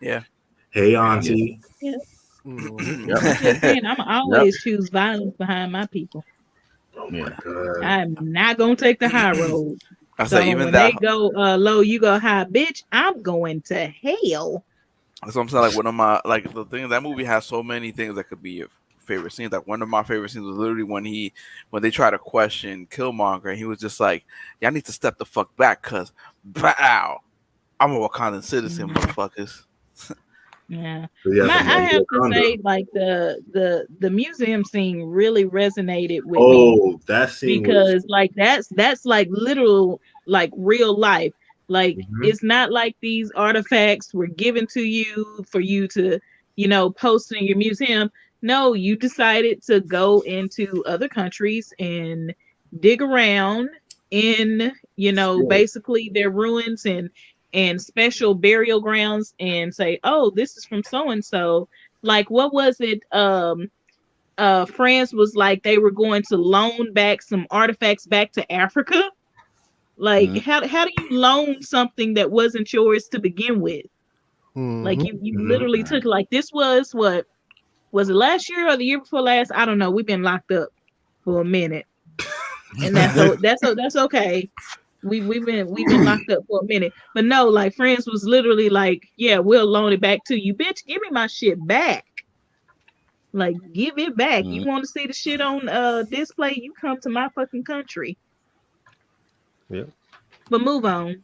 Yeah. Hey, auntie. Yeah. Mhm. Yep. I'm just saying, I'm always choose violence behind my people. Oh my Yeah. god. I'm not gonna take the high road. I So say even when that. they go low, you go high, bitch. I'm going to hell. That's what I'm saying. Like one of my the thing that movie has so many things that could be your favorite scenes. Like one of my favorite scenes was literally when they try to question Killmonger, and he was just like, "Y'all need to step the fuck back, cause bow, I'm a Wakandan citizen, motherfuckers." Yeah. Yeah, I have to say, like the museum scene really resonated with me oh, that scene because like that's like literal like real life. Like it's not like these artifacts were given to you for you to, post in your museum. No, you decided to go into other countries and dig around in, basically their ruins and special burial grounds and say, oh, this is from so and so. Like, what was it? France was like they were going to loan back some artifacts back to Africa. Like, how do you loan something that wasn't yours to begin with? Like you literally took like this was what was it last year or the year before last? I don't know. We've been locked up for a minute, and that's okay. We've been locked up for a minute, but no, like France was literally like, yeah, we'll loan it back to you, bitch. Give me my shit back. Like, give it back. You want to see the shit on display? You come to my fucking country. Yep. But move on.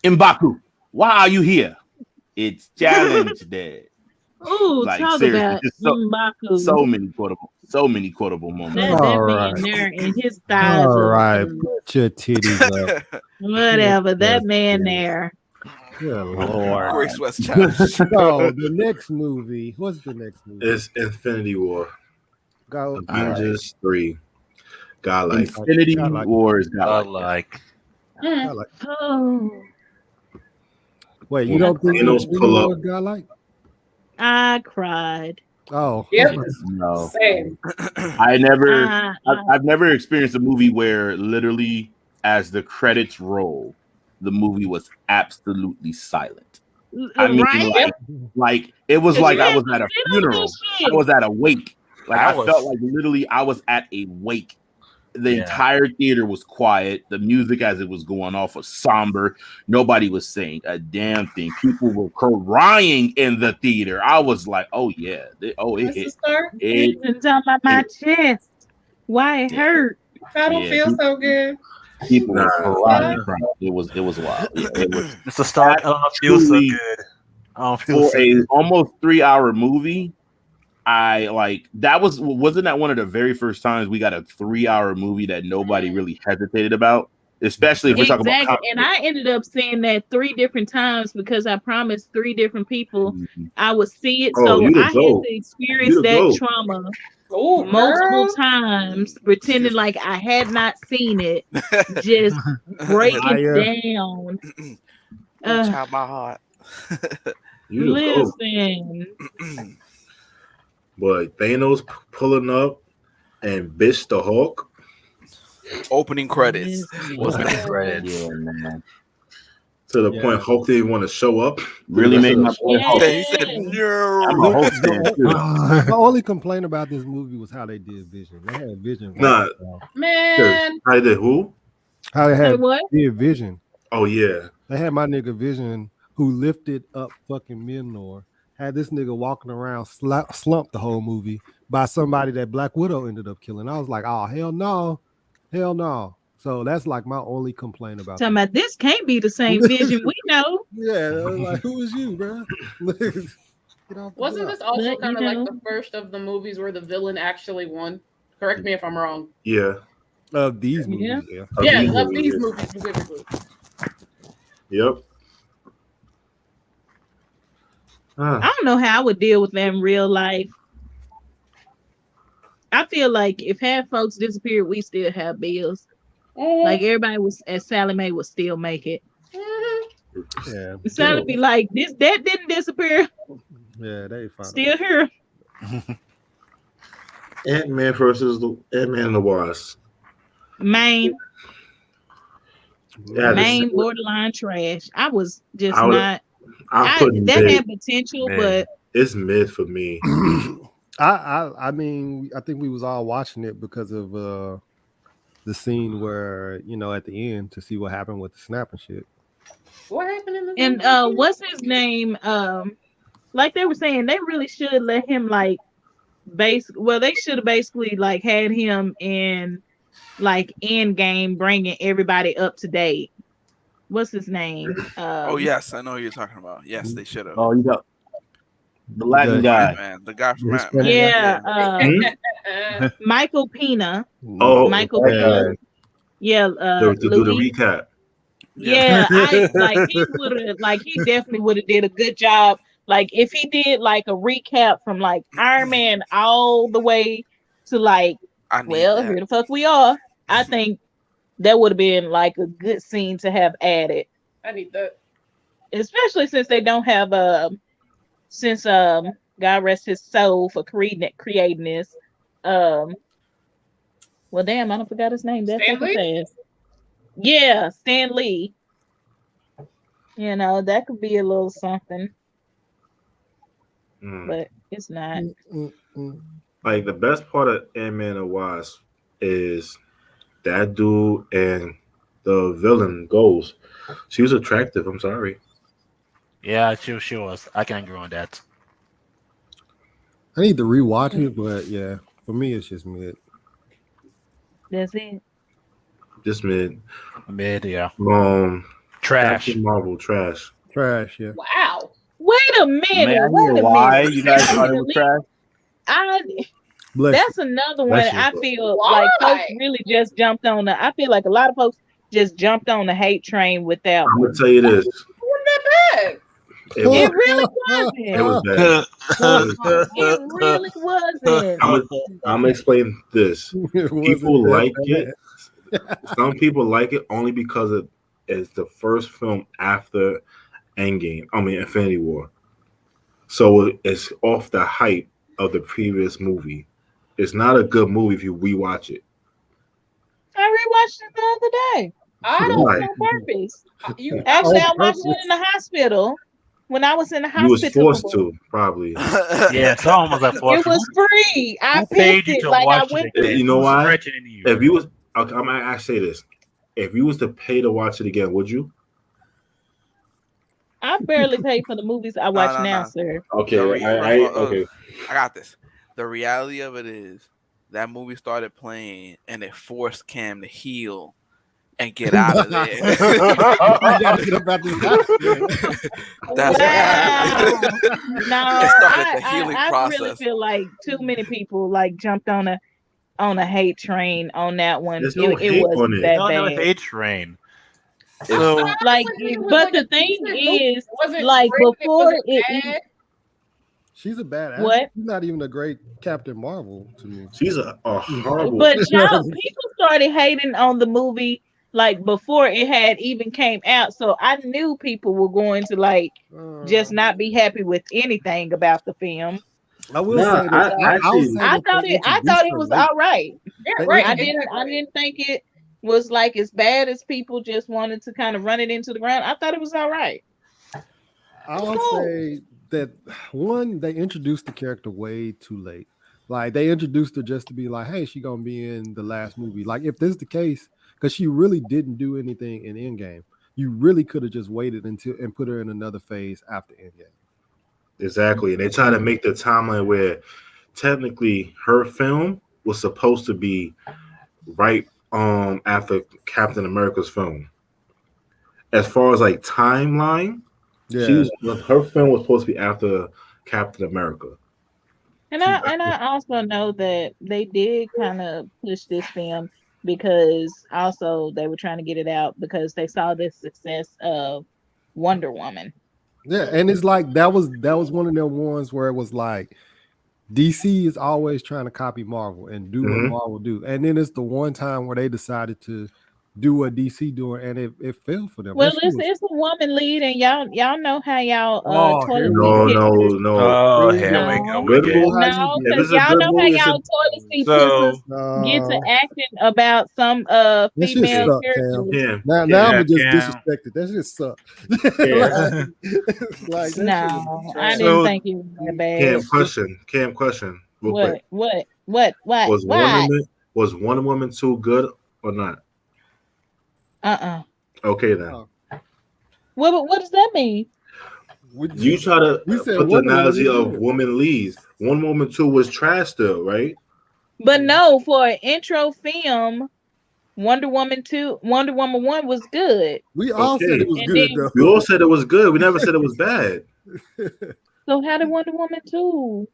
Mbaku, why are you here? It's challenge day. Ooh, Like talk seriously, about just Mbaku. so many quotable moments. That All man right. there and his thighs. All are- right, put your titties up. Whatever. That Yes, man yes. there. Good Lord. Corey Sweat's challenge. So the next movie, what's the next movie? It's Infinity War. Go. Avengers 3. Godlike. Infinity Godlike. Wars. Like I like. Oh, Wait, you don't think Thanos Infinity pull War up. is Godlike? I cried. Oh, Yep. No, Same. I never. I- I've never experienced a movie where literally, as the credits roll, the movie was absolutely silent. I mean, right? like it was like I was at a funeral. I was at a wake. Like I felt like literally I was at a wake. The entire theater was quiet. The music as it was going off was somber. Nobody was saying a damn thing. People were crying in the theater. I was like, oh yeah. It hit. It's on my chest. Why it hurt? I don't feel so good. People were crying. It was wild. it's a start. I don't feel so good. I don't feel For so a good. almost 3-hour movie. I like that wasn't that one of the very first times we got a 3-hour movie that nobody really hesitated about. especially if we're talking about Exactly. And I ended up seeing that 3 different times because I promised 3 different people I would see it. Oh, So you the I had goat. to experience You the that goat. trauma Oh, multiple girl. times, pretending like I had not seen it, just breaking down. Child, my heart. You the goat. Listen, But Thanos pulling up and bitch the Hulk. Opening credits. Was listen. that? Credits. Yeah, man. To the point Hulk didn't want to show up. Really made my boy Hulk. He said I'm a no. Hulk fan too. My only complaint about this movie was how they did Vision. They had Vision. Nah. Man. I did who? How they Say had what? did Vision. Oh yeah. They had my nigga Vision who lifted up fucking Mjolnir. Had this nigga walking around slumped the whole movie by somebody that Black Widow ended up killing. I was like, oh hell no, hell no. So that's like my only complaint about. Talking about this can't be the same Vision we know. Yeah, like who is you, bro? Wasn't this also But, kind of you like know. the first of the movies where the villain actually won? Correct me if I'm wrong. Yeah. Of these movies, Yeah. Yeah, these of movies, these yeah. movies specifically. Yep. I don't know how I would deal with that in real life. I feel like if half folks disappeared, we still have bills. Like everybody was, as Sally Mae would still make it. Yeah. Sally be like, that didn't disappear. Yeah, they found Still here. Ant-Man versus the Ant-Man and the Wasp. Main Yeah, borderline trash. I was just I would- not. I put that mid. had potential, Mid. but It's mid for me. I mean, I think we was all watching it because of the scene where, you know, at the end to see what happened with the snap and shit. What happened in this and movie? what's his name? Like they were saying, they really should let him like they should have basically like had him in like end game, bringing everybody up to date. What's his name? Oh yes, I know who you're talking about. Yes, they should have. Oh, you got the Latin The- guy. Man, the guy from Hispanic Ant-Man. Yeah, Hmm? Michael Pena. Oh, Michael that Pena. guy. Yeah, to do the Louis. recap. Yeah, I like he would have like he definitely would have did a good job. Like if he did like a recap from like Iron Man all the way to like, I need well, that. here the fuck we are. I think that would have been like a good scene to have added. I need that. Especially since they don't have since God rest his soul for creating this. Well damn, I don't forgot his name. That's Stan fucking Lee? fast. Yeah, Stan Lee. You know, that could be a little something, but it's not. Like the best part of Ant-Man and Wasp is that dude and the villain Ghost. She was attractive. I'm sorry. Yeah, she was. I can agree on that. I need to rewatch it, but yeah, for me it's just mid. That's it. Just mid. Mid, yeah. Trash. Captain Marvel trash. Trash, yeah. Wow. Wait a minute. Man, I wait hear a why minute. you guys thought it was trash. Bless That's another one Bless you, I bro. feel Why? like folks really just jumped on the. I feel like a lot of folks just jumped on the hate train with that I'm one. gonna tell you this. Wasn't that bad? It was, It really it was wasn't. bad. It really wasn't. I'm gonna explain this. It wasn't People that like bad. it. Some people like it only because it is the first film after Infinity War. So it's off the hype of the previous movie. It's not a good movie if you rewatch it. I rewatched it the other day. I don't Right. On purpose. You Actually, I On watched it purpose. in the hospital when I was in the You was hospital. forced to, probably. Yeah, someone was like, It was free. I Who paid picked you it to like I watch went it through. again? You know Who's why? threatening you? If you was, okay, I'm gonna actually say this. If you was to pay to watch it again, would you? I barely pay for the movies I watch no, now, no. sir. Okay, okay. I got this. The reality of it is that movie started playing and it forced Cam to heal and get out of there. You gotta get up out this house. That's what happened. No, It started the healing I really process. feel like too many people like jumped on a. on a hate train on that one. There's no It hate on wasn't it. that No, bad. hate train. It's- So Like, Honestly, it was but like the a thing decent movie. is, It wasn't like great, it before wasn't it, bad. She's a bad actor. What? She's not even a great Captain Marvel to me. She's a horrible. But y'all, people started hating on the movie like before it had even came out, so I knew people were going to like just not be happy with anything about the film. I will Nah, say I that I actually- would say I that thought they it. I introduced thought it her was late. all right. Yeah, They right. I exactly. didn't think it was like as bad as people just wanted to kind of run it into the ground. I thought it was all right. I'll say that one, they introduced the character way too late. Like they introduced her just to be like, hey, she gonna be in the last movie. Like if this is the case, because she really didn't do anything in Endgame, you really could have just waited until and put her in another phase after Endgame. Exactly. And they try to make the timeline where technically her film was supposed to be right after Captain America's film. As far as like timeline, Yeah, her film was supposed to be after Captain America. And I also know that they did kind of push this film because also they were trying to get it out because they saw the success of Wonder Woman. yeah, and it's like that was one of them ones where it was like DC is always trying to copy Marvel and do what Mhm. Marvel do, and then it's the one time where they decided to do what DC doing, and it failed for them. Well, That shit was- it's a woman lead, and y'all know how y'all Oh, toilet here seat we No, go. pictures. no. oh, Here we here go. we No, go Good again. movie. no, If because it's a y'all good know how movie, it's a y'all toilet seat So pictures get to No, acting about some that shit female sucked, Cam. characters. Cam. Now Cam. I'm Yeah, just Cam. disrespected. That shit sucked. Cam. like that shit No, was I trash. didn't So think it was that bad. Cam, question, real quick. What? Was What? Wonder Woman 2 good or not? Okay then. Oh, What does that mean? You try to We said put the Wonder Woman analogy was of good. woman leads. Wonder Woman 2 was trash still, right? But no, for an intro film, Wonder Woman 1 was good. We all said Okay. it was And good then though. We all said it was good. We never said it was bad. so how did Wonder Woman 2?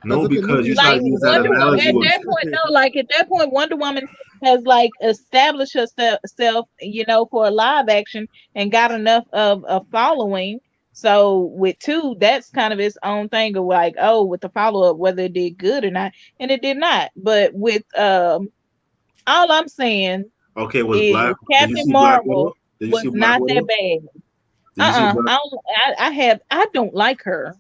No, Because the because movie you is try Like to use that Wonder Woman analogy. at With, that point, no, like at that point, Wonder Woman has like established herself, for a live action and got enough of a following. So with 2, that's kind of its own thing of like, oh, with the follow up, whether it did good or not, and it did not. But with all I'm saying okay, was is Black? Did you Captain see Black Widow? Marvel Did you was see Black not Widow? that bad. Did you see Black? I don't like her.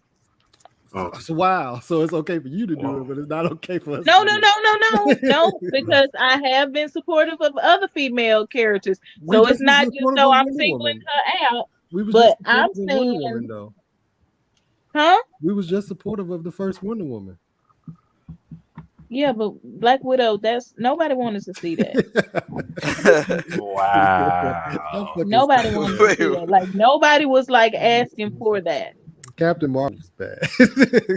Oh, So, wow. So it's okay for you to do it, but it's not okay for us. No, to no, do no, it. no, no, because I have been supportive of other female characters. We So just it's not was just supportive so of I'm Wonder singling Woman. her out, We was but just I'm supportive of Wonder saying, Woman though. huh? We was just supportive of the first Wonder Woman. Yeah, but Black Widow, that's nobody wanted to see that. wow. Nobody wanted to see that. Like nobody was like asking for that. Captain Marvel's bad.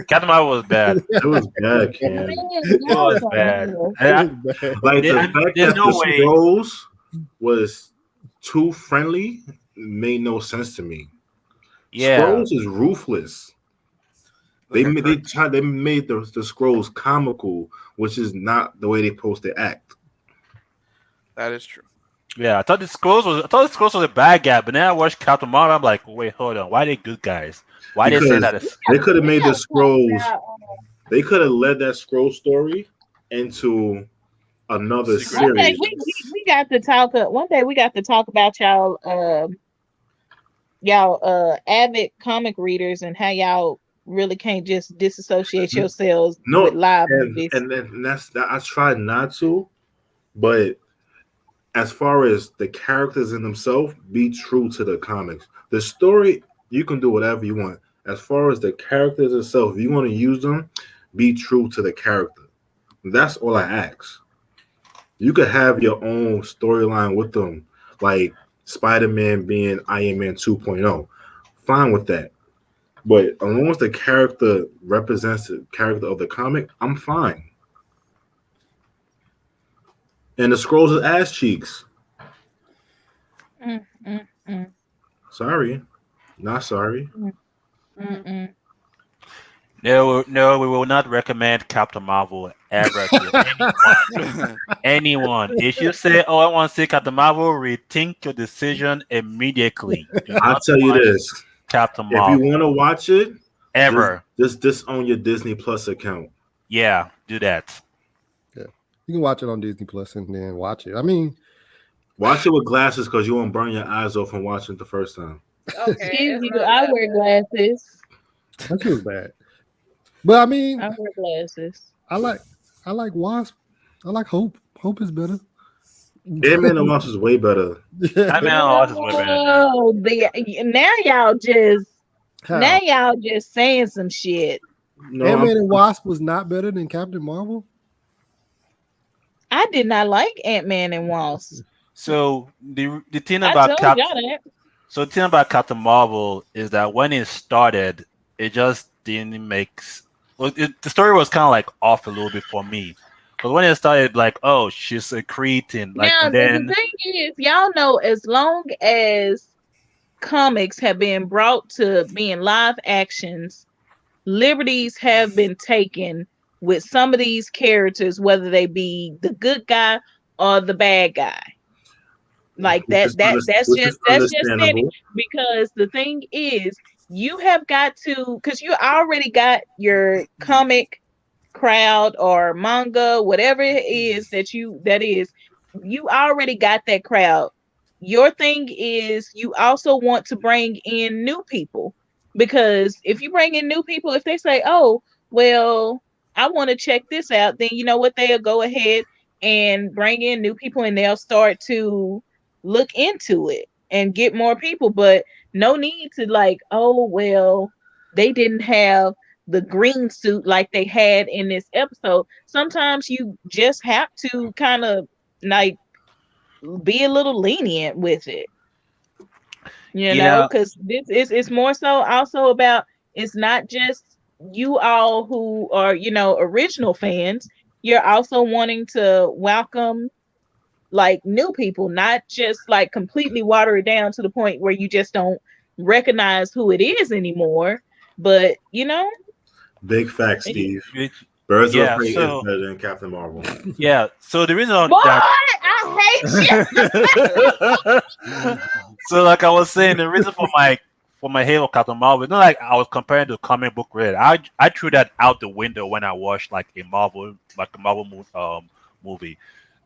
Captain Marvel was bad. it was bad, Cam. Man, It y'all was something bad. else. And I- It was bad. Like the There- fact there's that no the way. scrolls was too friendly made no sense to me. yeah. Scrolls is ruthless. They made the scrolls comical, which is not the way they supposed to act. That is true. Yeah, I thought the Skrulls was a bad guy, but then I watched Captain Marvel. I'm like, wait, hold on, why are they good guys? Why they say that? They could have made We the gotta talk scrolls. about, They could have led that scroll story into another Secret One day series. we got to talk. One day we got to talk about y'all avid comic readers and how y'all really can't just disassociate yourselves No, with live movies. and that's that. I tried not to, but as far as the characters in themselves, be true to the comics. The story, you can do whatever you want. As far as the characters itself, if you want to use them, be true to the character. That's all I ask. You could have your own storyline with them, like Spider-Man being Iron Man 2.0. Fine with that. But as long as the character represents the character of the comic, I'm fine. And the scrolls are ass cheeks. Sorry. Not sorry. Mm-mm. No, we will not recommend Captain Marvel ever to anyone. If you say, "Oh, I want to see Captain Marvel," rethink your decision immediately. Do I'll not tell you watch this: Captain if you Marvel want to watch it, ever. just disown your Disney Plus account. Yeah, do that. Yeah, you can watch it on Disney Plus and then watch it. I mean, watch it with glasses because you won't burn your eyes off from watching it the first time. Okay, Excuse it's you, not I that wear bad. glasses. that shit was bad. But I mean, I wear glasses. I like Wasp. I like Hope. Hope is better. Ant-Man and Wasp is way better. I mean, oh, this is way better than that. Oh, now How? y'all just saying some shit. No, Ant-Man and Wasp was not better than Captain Marvel. I did not like Ant-Man and Wasp. So the thing I about told y'all that. So the thing about Captain Marvel is that when it started, it just didn't the story was kind of like off a little bit for me. Because when it started, like, oh, she's a cretin, like, Now and the then thing is, y'all know, as long as comics have been brought to being live actions, liberties have been taken with some of these characters, whether they be the good guy or the bad guy. Like that's which is just it. understandable. Because the thing is, you have got to, because you already got your comic crowd or manga, whatever it is you already got that crowd. Your thing is, you also want to bring in new people, because if you bring in new people, if they say, oh, well, I want to check this out, then you know what, they'll go ahead and bring in new people, and they'll start to look into it and get more people. But no need to, like, oh, well, they didn't have the green suit like they had in this episode. Sometimes you just have to kind of like be a little lenient with it, yeah, because this is, it's more so also about, it's not just you all who are, original fans. You're also wanting to welcome like new people, not just like completely water it down to the point where you just don't recognize who it is anymore. But Big facts, you- Steve. it- Birds of yeah. Prey is So better than Captain Marvel. yeah. So the reason boy, that I hate you. so like I was saying, the reason for my hate of Captain Marvel, it's not like I was comparing to comic book read. I threw that out the window when I watched like a Marvel movie.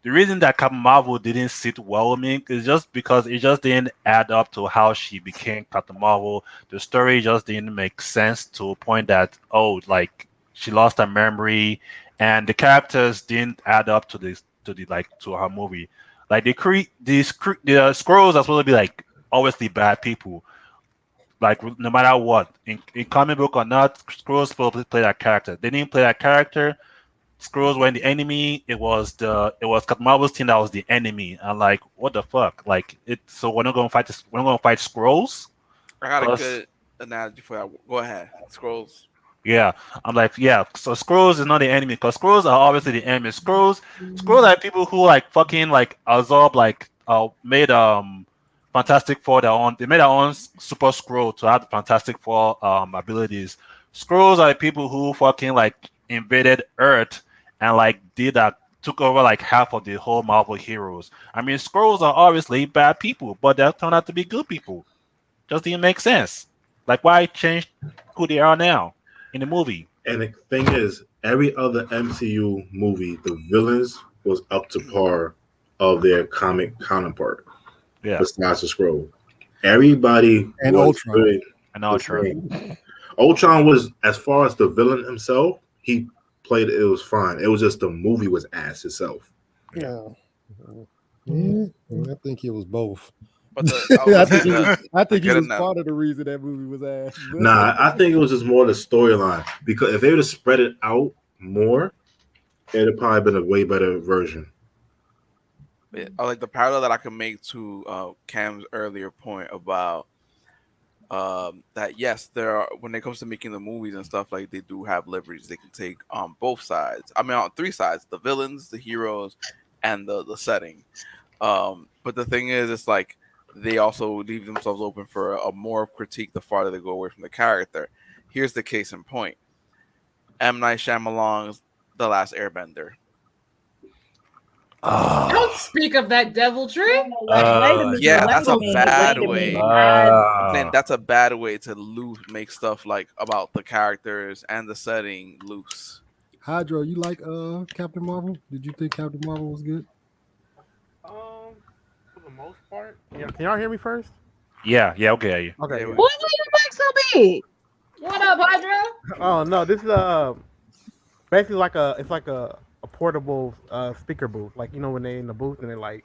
The reason that Captain Marvel didn't sit well with me is just because it just didn't add up to how she became Captain Marvel. The story just didn't make sense to a point that, oh, like she lost her memory, and the characters didn't add up to to her movie. Like the Skrulls are supposed to be like obviously bad people. Like no matter what, in comic book or not, Skrulls supposed to play that character. They didn't play that character. Skrulls were the enemy. It was Captain Marvel's team that was the enemy. And like, what the fuck? Like it. So we're not gonna fight this. We're not gonna fight Skrulls. I got a Plus- good analogy for that. Go ahead. Scrolls. Yeah, I'm like, yeah. So Skrulls is not the enemy because Skrulls are obviously the enemy. Skrulls are people who like fucking like absorb like made Fantastic Four their own. They made their own Super Skrull to have the Fantastic Four abilities. Skrulls are the people who fucking like invaded Earth and like took over like half of the whole Marvel heroes. I mean, Skrulls are obviously bad people, but they turned out to be good people. Just didn't make sense. Like, why change who they are now in the movie? And the thing is, every other MCU movie, the villains was up to par of their comic counterpart. Yeah, Besides the Scroll, everybody And was Ultron. good. and Ultron. Ultron was, as far as the villain himself, he played it was fine. It was just the movie was ass itself. Yeah. Yeah, I think it was both. But I think he Get was it now. part of the reason that movie was ass. Nah, I think it was just more the storyline, because if they would have spread it out more, it'd have probably been a way better version. I like the parallel that I can make to Cam's earlier point about that. Yes, there are, when it comes to making the movies and stuff, like they do have liberties they can take on both sides. I mean, on three sides: the villains, the heroes, and the setting. But the thing is, it's like they also leave themselves open for a more critique the farther they go away from the character. Here's the case in point: M. Night Shyamalan's The Last Airbender. Don't speak of that deviltry. Wait a minute. Yeah, wait that's a a minute, bad wait a way. minute. I'm saying that's a bad way to make stuff like about the characters and the setting loose. Hydro, you like Captain Marvel? Did you think Captain Marvel was good? For the most part. Yeah. Can y'all hear me first? Yeah, okay. Okay. Yeah, good. What do you make so big? What up, Hydra? Oh no, this is basically it's like a portable speaker booth. Like when they in the booth and they're like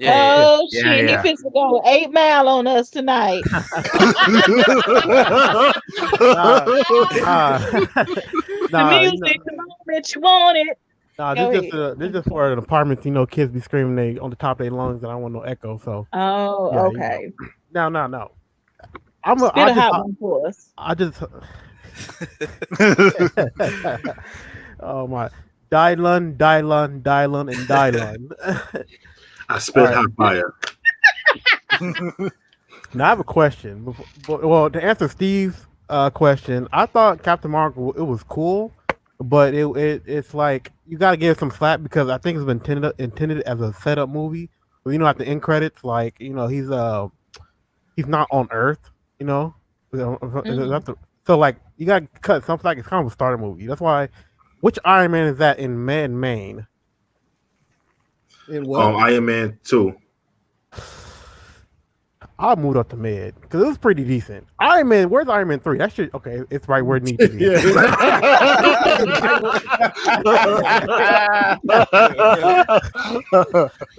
Oh Yeah, shit! yeah. He finna go 8 Mile on us tonight. The music, the moment you want it. Nah, Go this just for an apartment. Kids be screaming they on the top of their lungs, and I don't want no echo. So Oh, Yeah, okay. no. Spit a hot one for us. I just oh my Dylan, and Dylan. I spit All hot fire. Now I have a question. Well, to answer Steve's question, I thought Captain Marvel it was cool, but it's like you got to give it some slack because I think it's been intended as a setup movie. At the end credits, like he's not on Earth. So like you got to cut something like it's kind of a starter movie. That's why. Which Iron Man is that in Maine? In what? Iron Man 2. I'll move up to mid because it was pretty decent. Iron Man, where's Iron Man 3? That shit, okay, it's right where it needs to be.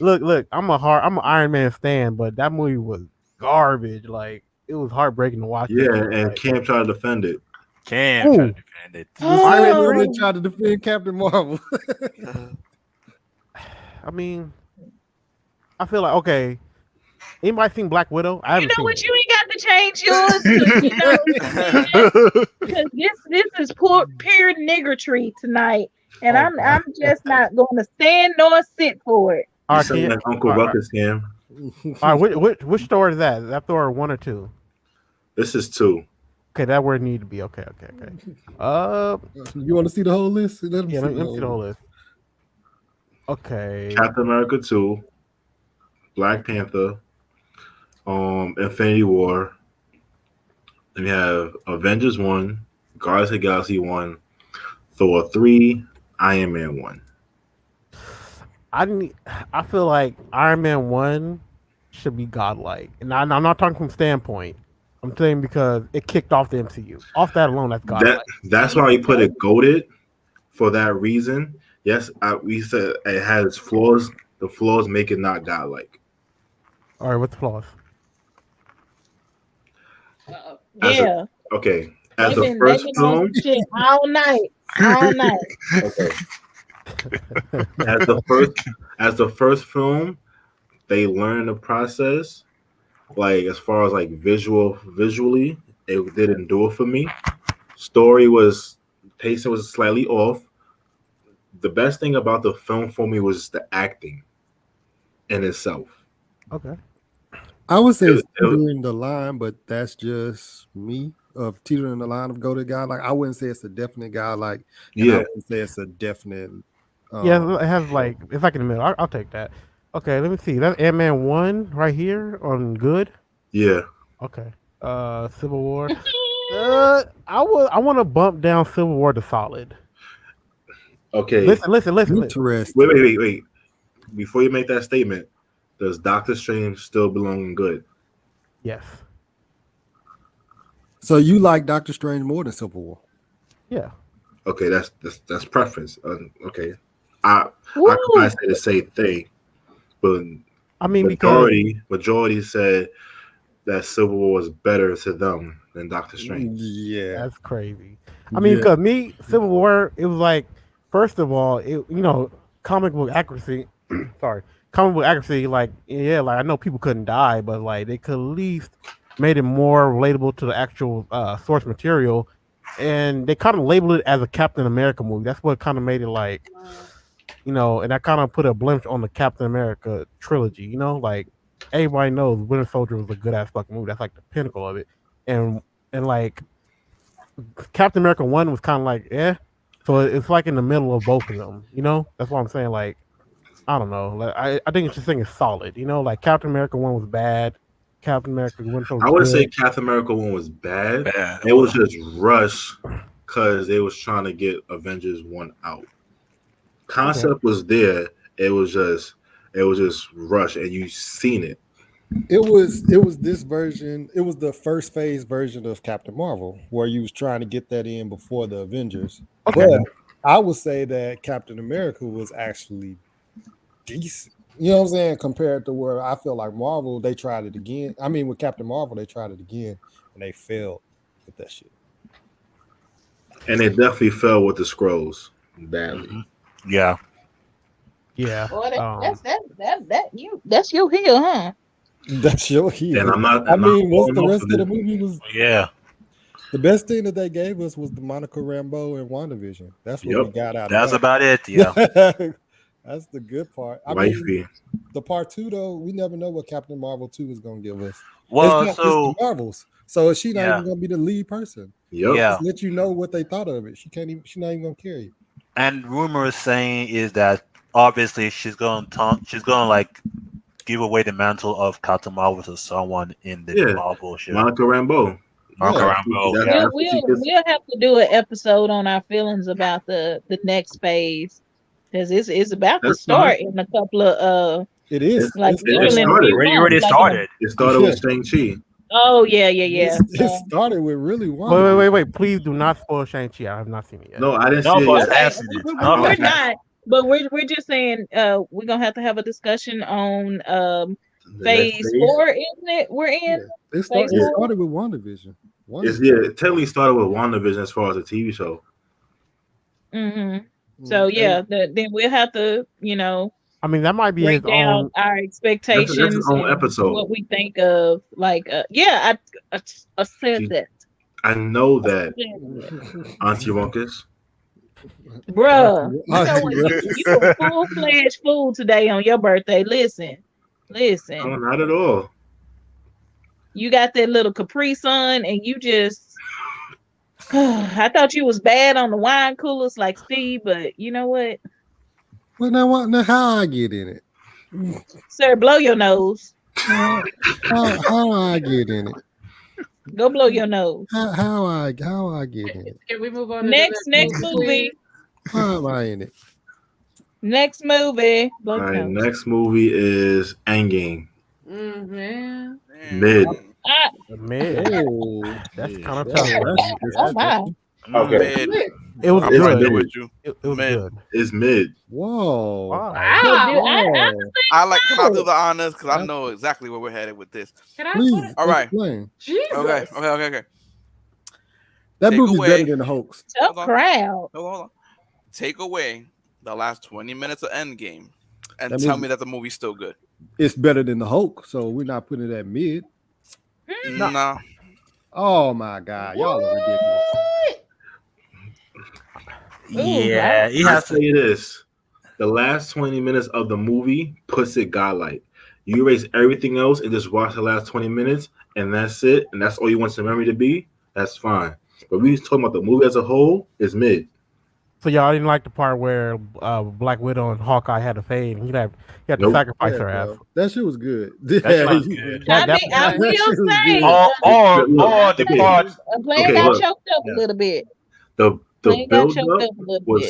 Look, I'm an Iron Man stan, but that movie was garbage. Like it was heartbreaking to watch. Yeah, and Cam tried to defend it. Cam Ooh. trying to defend it. Iron Oh. Man tried to defend Captain Marvel. I mean, I feel like okay. Anybody seen Black Widow? I You haven't know seen what? it. You ain't got to change yours. Because this is pure niggertree tonight, and Oh, I'm just not going to stand nor sit for it. All You right, sound can you- like Uncle all right, Ruckus, Cam. all right, which store is that? Is that Thor 1 or 2? This is 2. Okay, that where it need to be. Okay. You want to see the whole list? Let Yeah, me let me see the whole list. Okay. Captain America 2, Black Panther, Infinity War. Then we have Avengers 1, Guardians of the Galaxy 1, Thor 3, Iron Man 1. I feel like Iron Man 1 should be godlike. And I'm not talking from standpoint. I'm saying because it kicked off the MCU. Off that alone, that's godlike. That's why we put it goated for that reason. Yes, we said it has flaws. The flaws make it not godlike. All right, what's the flaws? As a- Yeah, Okay, as they've the been first on film, some shit all night. okay. as the first film, they learned the process. Like as far as like visually, it didn't do it for me. Story was pacing was slightly off. The best thing about the film for me was the acting in itself. Okay. I would say it's It- teetering the line, but that's just me of teetering the line of go to guy. Like I wouldn't say it's a definite guy. Like and I Yeah, wouldn't say it's a definite. Yeah, it has like it's like in the middle. I'll take that. Okay, let me see. That's Ant-Man 1 right here on good. yeah. Okay. Civil War. I want to bump down Civil War to solid. Okay. Listen. Interesting. Wait. Before you make that statement, does Doctor Strange still belong in good? Yes. So you like Doctor Strange more than Civil War? Yeah. Okay, that's preference. Okay, I Woo. could say the same thing, but I mean, because majority said that Civil War was better to them than Doctor Strange. Yeah. that's crazy. I mean, because me, Civil War, it was like, first of all, comic book accuracy. Sorry, comic book accuracy. Like, yeah, like I know people couldn't die, but like they could at least made it more relatable to the actual source material, and they kind of labeled it as a Captain America movie. That's what kind of made it like, and that kind of put a blemish on the Captain America trilogy. Like everybody knows Winter Soldier was a good ass fucking movie. That's like the pinnacle of it, and like Captain America 1 was kind of like, So it's like in the middle of both of them. You know, that's what I'm saying. Like, I don't know. Like, I think it's just thing is solid. You know, like Captain America 1 was bad. Captain America Winter I was wouldn't say good. Captain America 1 was bad. Bad. It was just rushed because they was trying to get Avengers 1 out. Concept was there. It was just rushed, and you seen it. It was this version. It was the first phase version of Captain Marvel, where you was trying to get that in before the Avengers. Okay. But I would say that Captain America was actually decent. You know what I'm saying? Compared to where I feel like Marvel, they tried it again. I mean, with Captain Marvel, they tried it again and they failed with that shit. And they definitely fell with the scrolls badly. Mm-hmm. Yeah. Yeah. Boy, that's your heel, huh? That's your heel. And I'm not. I mean, what's going the off rest of of the it. movie was Yeah. the best thing that they gave us was the Monica Rambeau and WandaVision. That's what we got out That's of about it. Yeah. that. That's the good part. I mean, Wifey. the part 2 though, we never know what Captain Marvel 2 is going to give us. Well, it's the Marvels, so is she not Yeah. even going to be the lead person? Yep. Yeah. Just let you know what they thought of it. She's not even going to carry it. And rumors saying is that obviously she's going to like give away the mantle of Captain Marvel to someone in the Marvel show. Monica Rambeau. Monica Rambeau. Yeah. We'll have to do an episode on our feelings about the next phase, because it's about to start in a couple of It is like it literally in a started. few You months, already like started. It started with Shang-Chi. Oh yeah. It started with really Wait. Please do not spoil Shang-Chi. I have not seen it yet. No, I didn't No, see but it. Okay, Hasn't it? we're not, but we're just saying we're gonna have to have a discussion on phase 4, isn't it? We're in It phase started 4. with WandaVision. It technically started with WandaVision as far as a TV show. Mm-hmm. So yeah, then we'll have to, I mean, that might be break his down own. our That's expectations his own and episode. what we think of. Like, I said that, I know that, Auntie Ruckus. bruh. Auntie You a full-fledged fool today on your birthday. Listen. No, not at all. You got that little Capri Sun, and you just. I thought you was bad on the wine coolers like Steve, but you know what? Well, now how I get in it? Sir, blow your nose. How I get in it? Go blow your nose. How I get in it? Can we move on to Next the movie. How am I in it? Next movie. Blow All your right, nose. next movie is Endgame. Man. Mid. Man, Oh, that's kind of that's- tough. Oh my. Okay. Mid. It was I'm It's right good. there mid. with you. It was Mid. good. It's mid. Whoa. Wow. Wow. I like. Can I do the honors? Because I know exactly where we're headed with this. Can I Please, put it? All right. explain. Jesus. Okay. That Take movie's away- better than the hoax. Tough Hold on. crowd. Hold on. Take away the last 20 minutes of Endgame and That tell means- me that the movie's still good. It's better than the hoax, so we're not putting it at mid. Nah. Oh my God, y'all are ridiculous. Yeah, he I has say to. this: the last 20 minutes of the movie puts it godlike. You erase everything else and just watch the last 20 minutes, and that's it. And that's all you want your memory to be. That's fine. But we talking about the movie as a whole is mid. So y'all didn't like the part where Black Widow and Hawkeye had to fade, and he had to Nope. sacrifice Yeah, her ass. bro. That shit was good. That shit was good. I That- mean, I that will shit was say, good. Or the Okay. part. Blaine Okay, got look. choked up Yeah. a little bit. The Blaine got build choked up up a little was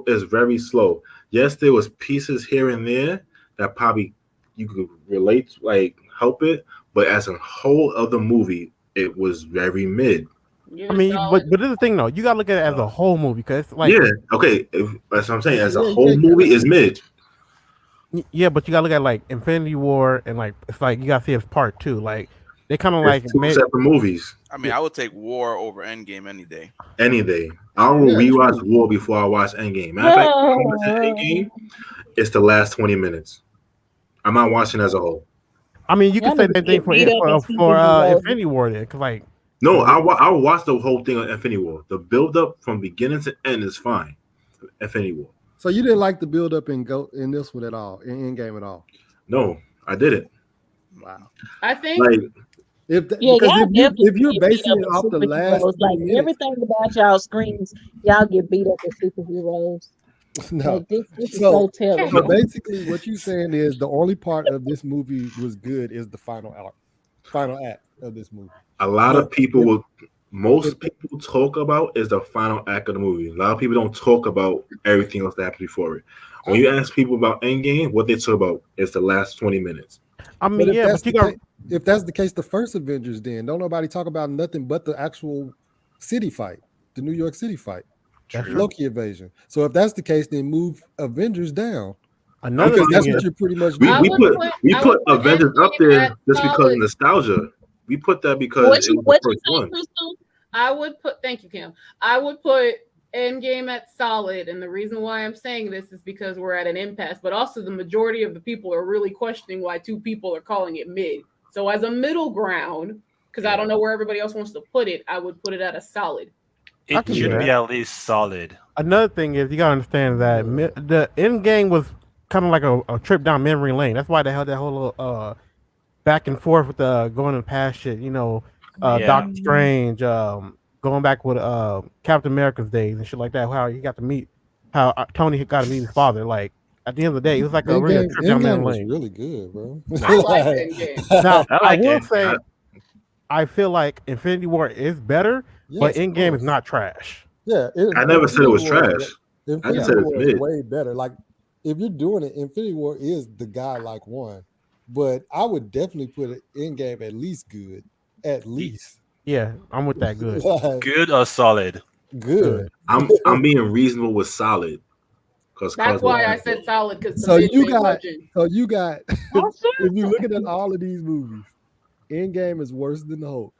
bit. is very slow. Yes, there was pieces here and there that probably you could relate, like help it, but as a whole of the movie, it was very mid. I mean, but this is the thing though. You gotta look at it as a whole movie because like Yeah, okay, that's what I'm saying. As a Yeah, whole yeah, movie is mid. yeah, but you gotta look at like Infinity War and like it's like you gotta see it as part 2. Like they kind of like It's two made, separate movies. I mean, I would take War over Endgame any day. Any day, I will Yeah, rewatch true. War before I watch Endgame. Matter of fact, if I'm watching Endgame, it's the last 20 minutes. I'm not watching as a whole. I mean, you can Y'all say niggas that thing get beat up in season one. Infinity War then, cause like No, I'll watch the whole thing on Infinity War. The build up from beginning to end is fine. Infinity War. So you didn't like the build up in this one at all, in Endgame at all? No, I didn't. Wow. I think Like Yeah, because y'all definitely if you're get beat basing up it as off the last superheroes. 3 Like minutes, everything about y'all screams, y'all get beat up as superheroes. no. Like this is So so telling. so basically, what you're saying is the only part of this movie was good is the final act of this movie. A lot But of people if- will. Most if- people talk about is the final act of the movie. A lot of people don't talk about everything else that happened before it. When you ask people about Endgame, what they talk about is the last 20 minutes. I But mean, if yeah, that's but you the got case, if that's the case, the first Avengers, then don't nobody talk about nothing but the actual city fight, the New York City fight, that's True. true. Loki invasion. So if that's the case, then move Avengers down Another because thing that's is, what you're pretty much We, doing. we would put put- we I put would put Avengers up Endgame there at just because solid. of nostalgia. We put that because What it you was what the you first think, one. Crystal? I would put. Thank you, Kim. I would put Endgame at solid, and the reason why I'm saying this is because we're at an impasse. But also, the majority of the people are really questioning why two people are calling it mid. So, as a middle ground, because I don't know where everybody else wants to put it, I would put it at a solid. I It can should do be that. at least solid. Another thing is you gotta understand that the end game was kind of like a trip down memory lane. That's why they had that whole back and forth with the going in the past shit. You know, Yeah. Doctor Strange, going back with Captain America's days and shit like that. How he got to meet, how Tony got to meet his father. Like at the end of the day, it was like a really a trip down Endgame memory was lane. really good, bro. I like Endgame. Now I I like will it. say, I feel like Infinity War is better, but Yes, of Endgame is course. not trash. Yeah, I never said it was Infinity War trash. is I Infinity just said it's War is mid. way better. Like if you're doing it, Infinity War is the guy like one, but I would definitely put it Endgame at least good, at least Yeah, I'm with that. Good. Like, Good or solid? good. I'm being reasonable with solid because That's why I said solid, because the So mid you ain't got, budging. so you got. Oh, If you're looking at all of these movies, Endgame is worse than the Hulk.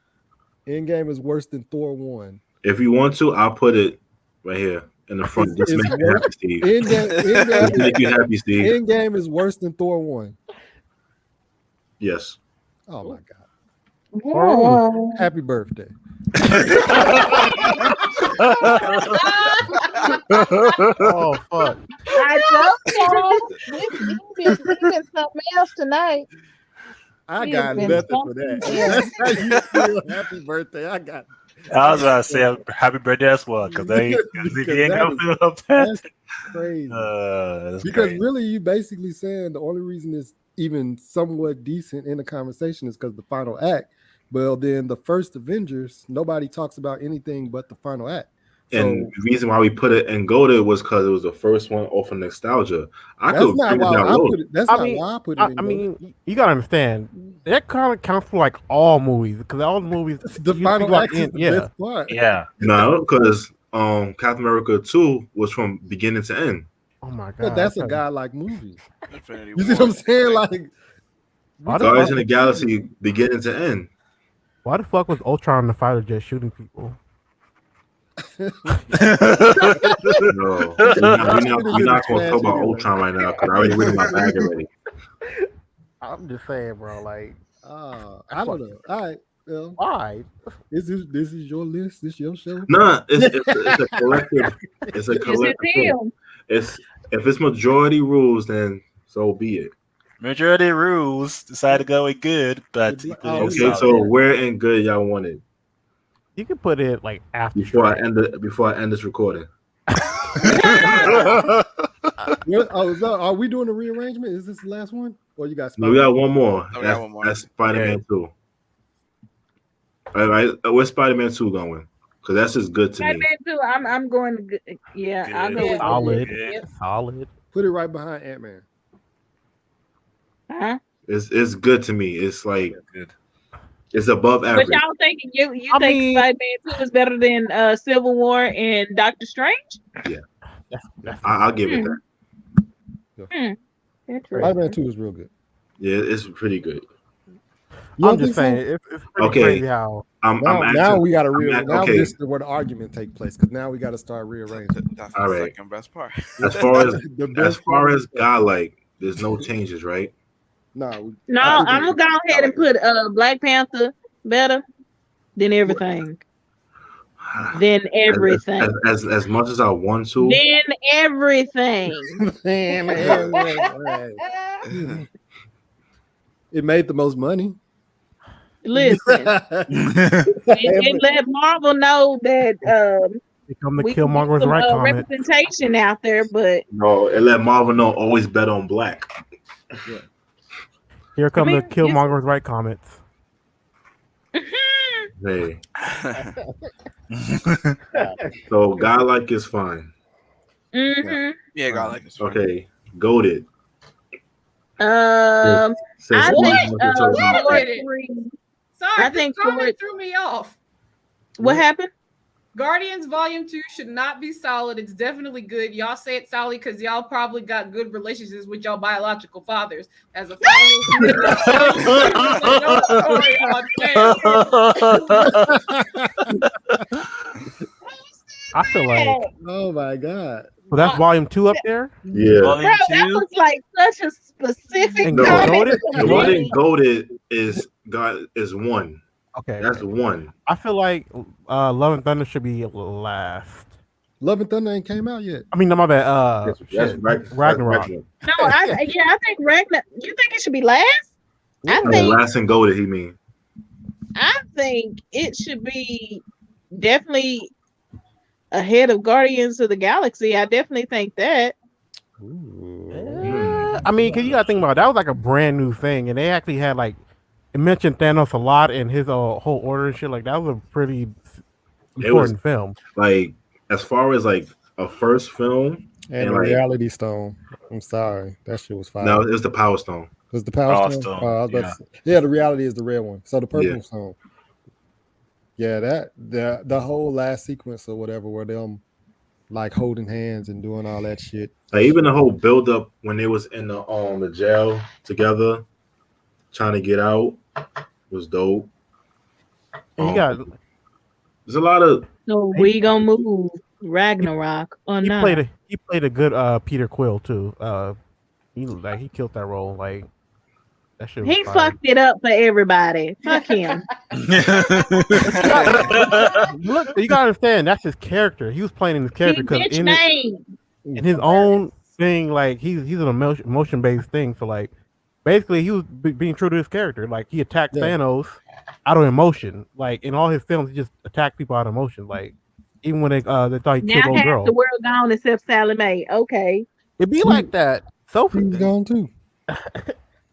Endgame is worse than Thor 1. If you want to, I'll put it right here in the front. Just It's make you worse. happy, Steve. Endgame, Just make you happy, Steve. Endgame is worse than Thor 1. Yes. Oh my God. yeah. Happy birthday. Oh fuck! I told y'all we've been something else tonight. I He got has been nothing for that. something else. That's how you feel. Happy birthday. I got I was gonna say happy birthday as well because they Because if you ain't that gonna is- feel upset. that's crazy. That's Because crazy. really, you basically saying the only reason it's even somewhat decent in the conversation is because the final act. Well, then the first Avengers, nobody talks about anything but the final act. So And the reason why we put it and go there was because it was the first one off of nostalgia. I that's could not agree why with that I low. put it. That's I not mean, why I put it. I mean, you gotta understand that kind of counts for like all movies because all the movies the you final see, like, act is the best part. Yeah. No, because Captain America 2 was from beginning to end. Oh my god! But that's a okay. godlike movie. Infinity You see War. what I'm saying? Like, Why the Guardians fuck- in the Galaxy beginning to end. Why the fuck was Ultron the fighter jet shooting people? No, we're not going to talk about Ultron right now because I already went in my bag already. I'm just saying, bro. Like, I don't know. All right, well, why? this is your list. This your show. No, it's a collective. It's a It's collective thing. him. It's if it's majority rules, then so be it. Majority rules decide to go with good, but The- you put it oh, in Okay, solid. so where in good y'all want it You can put it like after before I Strike. end this recording? Are we doing a rearrangement? Is this the last one, or you got? No, we got one more. Oh, we got one more. That's Spider-Man 2. All right, where's Spider-Man 2 going? Because that's just good to me. Spider-Man 2, I'm going to good. Yeah, I'll go Good. with Solid, Good. solid. Put it right behind Ant-Man. Huh? It's good to me. It's like Good. it's above But average. y'all think you I think mean- Spider-Man 2 is better than Civil War and Doctor Strange? I'll give it that. Interesting. Spider-Man 2 is real good. Yeah, it's pretty good. You I'm don't just think so? saying, it's pretty Okay. crazy how. I'm Now actually, we got to now okay. this is where the argument take place because now we got to start rearranging. That's All the right. second best part. as far as The as best far part as godlike, there's no changes, right? no, No, I'm gonna go ahead and put Black Panther better than everything. Than everything. As much as I want to, Than everything. it made the most money. Listen, and let Marvel know that They come to we kill can get Margaret's some right comment. representation out there, but No, and let Marvel know always bet on black. Here come mean, the kill it's- Margaret's right comments. Hey, so godlike is fine. mhm. Yeah, God, like it's fine. Okay, goaded. I Since think Winter Soldier- Wait a Thor minute. 3. Sorry, I this think comment Thor- threw me off. What happened? Guardians Volume 2 should not be solid. It's definitely good. Y'all say it's solid because y'all probably got good relationships with y'all biological fathers. As a father, no story on I feel like Oh my god. well, that's volume 2 up there. Yeah. Bro, that was like such a specific And No, comment. the one in goaded is one. Okay, That's okay. one. I feel like Love and Thunder should be last. Love and Thunder ain't came out yet. I mean, no, my bad. That's Ragnarok. No, I think Ragnar. You think it should be last? I No, think last and goaded. He mean. I think it should be definitely ahead of Guardians of the Galaxy. I definitely think that. I mean, cause you gotta think about it, that was like a brand new thing, and they actually had like it mentioned Thanos a lot in his whole order and shit. Like that was a pretty important film. Like as far as like a first film, And the like, Reality Stone. I'm sorry. That shit was fire. no, it's the Power Stone. Was the Power Power Stone? Stone, Oh, I was about yeah. to say- yeah, the Reality is the red one. So the purple Yeah. stone. Yeah, that the whole last sequence or whatever where them like holding hands and doing all that shit. Like even the whole build up when they was in the jail together, trying to get out, was dope. And you got There's a lot of So we gonna move Ragnarok or he not? played a good Peter Quill too. He killed that role. Like that shit was He fire. fucked it up for everybody. Fuck him. Look, you gotta understand that's his character. He was playing in his He character because bitch in made. his own thing, like he's an emotion based thing. So like basically he was being true to his character. Like he attacked Yeah. Thanos out of emotion. Like in all his films, he just attacked people out of emotion. Like even when they thought he Now killed old half girl, the world gone except Sally Mae. Okay. it'd be like that. Sophie, He's gone too.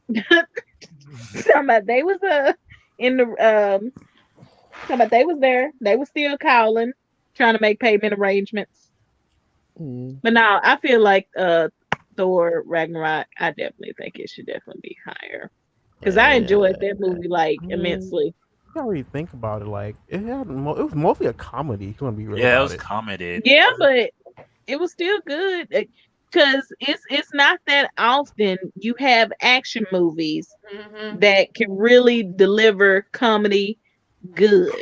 They was in the they was there. They was still calling, trying to make payment arrangements. But now I feel like Thor Ragnarok, I definitely think it should definitely be higher. Because I enjoyed that movie like immensely. you can't really think about it. Like it was mostly a comedy. If you want to be real Yeah, it about was it. commented. Yeah, but it was still good. Because it's not that often you have action movies that can really deliver comedy good.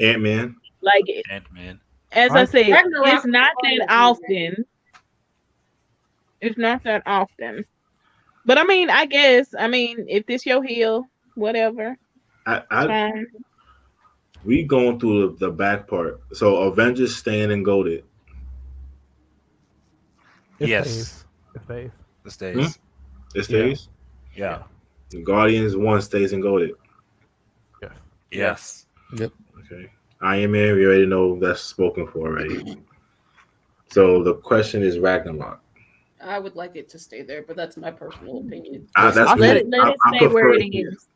Ant-Man. Like Ant-Man. as I said, Ragnarok it's not was that always often. It's not that often. But I mean, I guess, if this your heel, whatever. I Fine. we going through the back part. So Avengers staying and goaded. It Yes. stays. It stays. The stays. It stays. Yeah. Guardians 1 stays and goaded. Yes. Okay. Iron Man, we already know that's spoken for already. So the question is Ragnarok. I would like it to stay there, but that's my personal opinion. That's Let me. it I stay where prefer it is.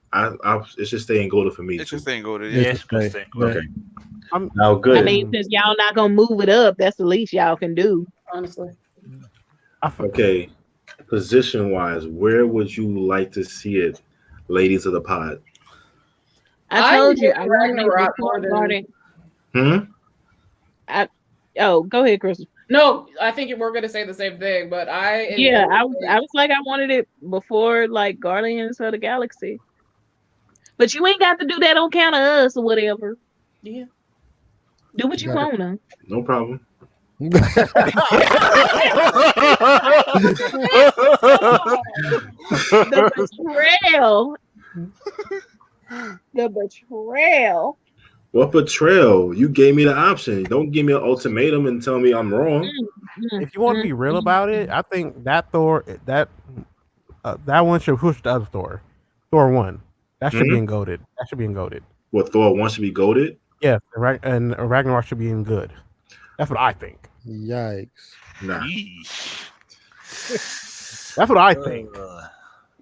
it should stay and goaded for me. It's Too. just ain't go to Yeah. Yeah, it's good thing. Okay. I'm- Now good. I mean, since y'all not gonna move it up, that's the least y'all can do. Honestly, Okay. Position wise, where would you like to see it, ladies of the pod? I told you I enjoy wanted it Ragnarok before more than- Guardian. Oh, go ahead, Chris. no, I think we're gonna say the same thing, but I was like I wanted it before like Guardians of the Galaxy. But you ain't got to do that on account of us or whatever. Yeah. Do what you Got it. wanna. No problem. The betrayal. The betrayal. What betrayal? You gave me the option. Don't give me an ultimatum and tell me I'm wrong. If you want to be real about it, I think that Thor that one should push the other Thor, Thor 1. That should be in goaded. That should be in goaded. What Thor 1 should be goaded? Yeah, and Ragnarok should be in good. That's what I think. Yikes. Nah. That's what I think. Nah.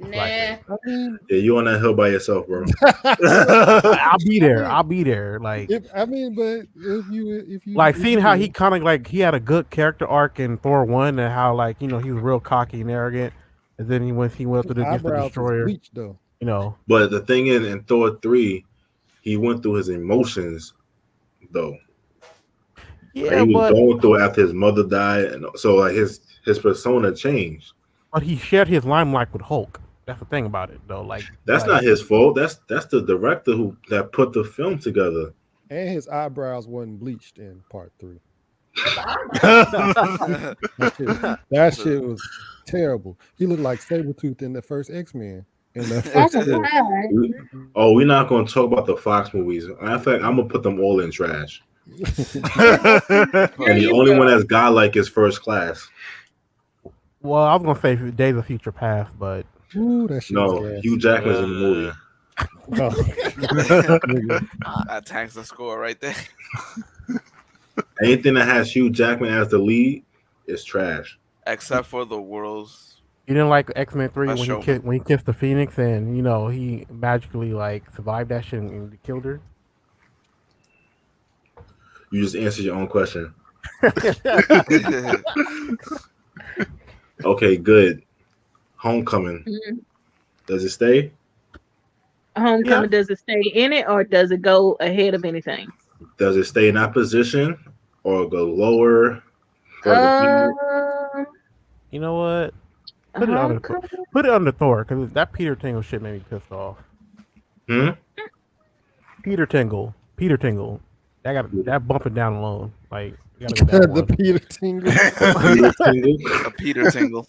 I mean, Yeah, you on that hill by yourself, bro. I'll be there. I'll be there. Like, but if you like if seeing you- how he kind of like he had a good character arc in Thor 1, and how like he was real cocky and arrogant, and then he went up to the against the eyebrows was destroyer. bleached though. But the thing is, in Thor 3, he went through his emotions, though. Yeah, he was but going through it after his mother died, and so like his persona changed. he shared his limelight with Hulk. That's the thing about it, though. Like That's not his fault. That's the director that put the film together. And his eyebrows wasn't bleached in part 3. That shit was terrible. He looked like Sabretooth in the first X-Men. In the first film. We're not going to talk about the Fox movies. Matter of fact, I'm going to put them all in trash. And the only one that's godlike is First Class. Well, I was gonna say Days of Future Past, but Ooh, that shit No, was Hugh Jackman's in the movie. That tanks the score right there. Anything that has Hugh Jackman as the lead is trash. Except for the world's. you didn't like X-Men 3 Best when he kissed the Phoenix and he magically like survived that shit and killed her. You just answered your own question. Okay, good. Homecoming. Does it stay? Homecoming, does it stay in it or does it go ahead of anything? Does it stay in that position or go lower? You know what? Put it under Thor, because that Peter Tingle shit made me pissed off. Peter Tingle. That bumping down alone. Like, you gotta go down The one. Peter Tingle. A Peter Tingle.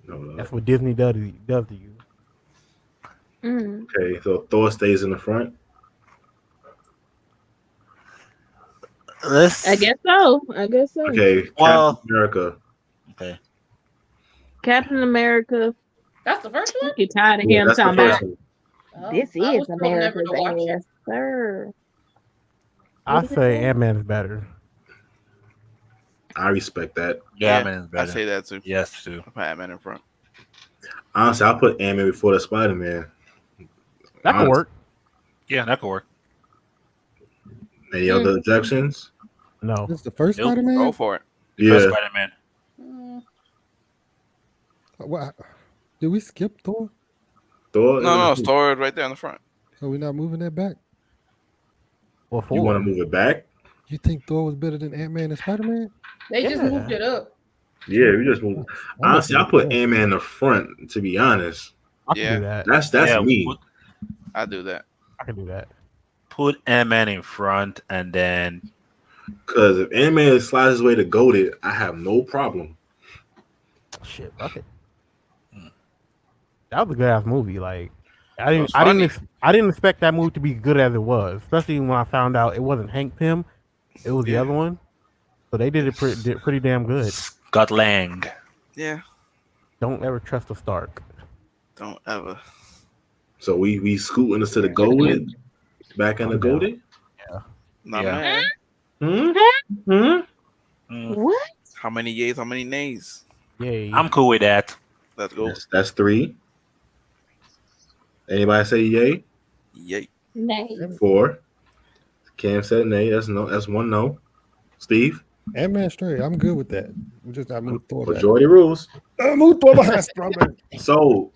No. That's what Disney does to you. Okay, so Thor stays in the front. I guess so. Okay, Well- Captain America. Okay. Captain America. That's the first one? Get tired of Yeah, him that's the talking about first one. Oh, this I is was told never America's to watch it. ass, sir. I say Ant-Man is better. I respect that. Yeah, man, I say that too. Yes, too. I put Ant-Man in front. Honestly, I'll put Ant-Man before the Spider-Man. That could work. Yeah, that could work. Any other objections? No. This is the first Nope. Spider-Man? Go for it. Yeah. First Spider-Man. What? Did we skip Thor? Thor? No, Thor right there in the front. So we're not moving that back? Or You want to four. move it back? You think Thor was better than Ant-Man and Spider-Man? They just Yeah. moved it up. Yeah, we just moved. Honestly, I put Ant-Man in the front, to be honest. I can Yeah. do that. That's Yeah, me. I do that. I can do that. Put Ant-Man in front, and then Because if Ant-Man slides his way to GOATed, I have no problem. Shit, fuck it. That was a good ass movie. Like, I was funny. didn't expect that movie to be good as it was, especially when I found out it wasn't Hank Pym, it was the Yeah. other one. So they did it pretty damn good. Scott Lang. Yeah. Don't ever trust a Stark. Don't ever. So we scooting us to the GOATed, back in the I'm down. GOATed. Not Yeah. mad. What? How many yays? How many nays? Yay. I'm cool with that. Let's go. That's 3. Anybody say yay? Yay. Nay. 4. Cam said nay. That's 1 no. Steve? Ant-Man straight. I'm good with that. We just got moved Thor back. Majority rules. Move Thor behind Strawberry. So,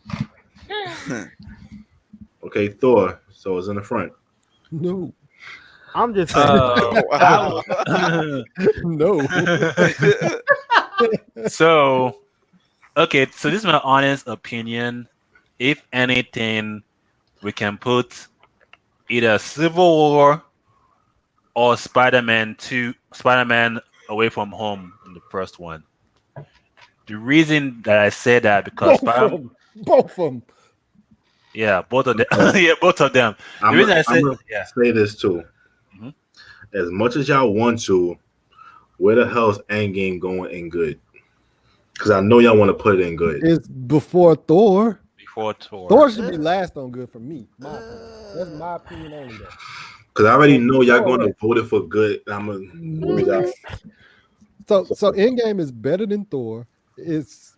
okay, Thor. So it's in the front. No. I'm just saying. Wow. No. So, okay, so this is my honest opinion. If anything, we can put either Civil War or Spider-Man Away from Home in the first one. The reason that I say that because Both of them. yeah, both of them. Yeah, both of them. The I'm reason I going said to say this too. Mhm. As much as y'all want to, where the hell's Endgame going in good? Because I know y'all want to put it in good. It's before Thor. Before Thor. Thor should be last on good for me. My opinion. That's my opinion only. Though. Because I already know y'all going to vote it for good. I'm gonna. So Endgame is better than Thor. It's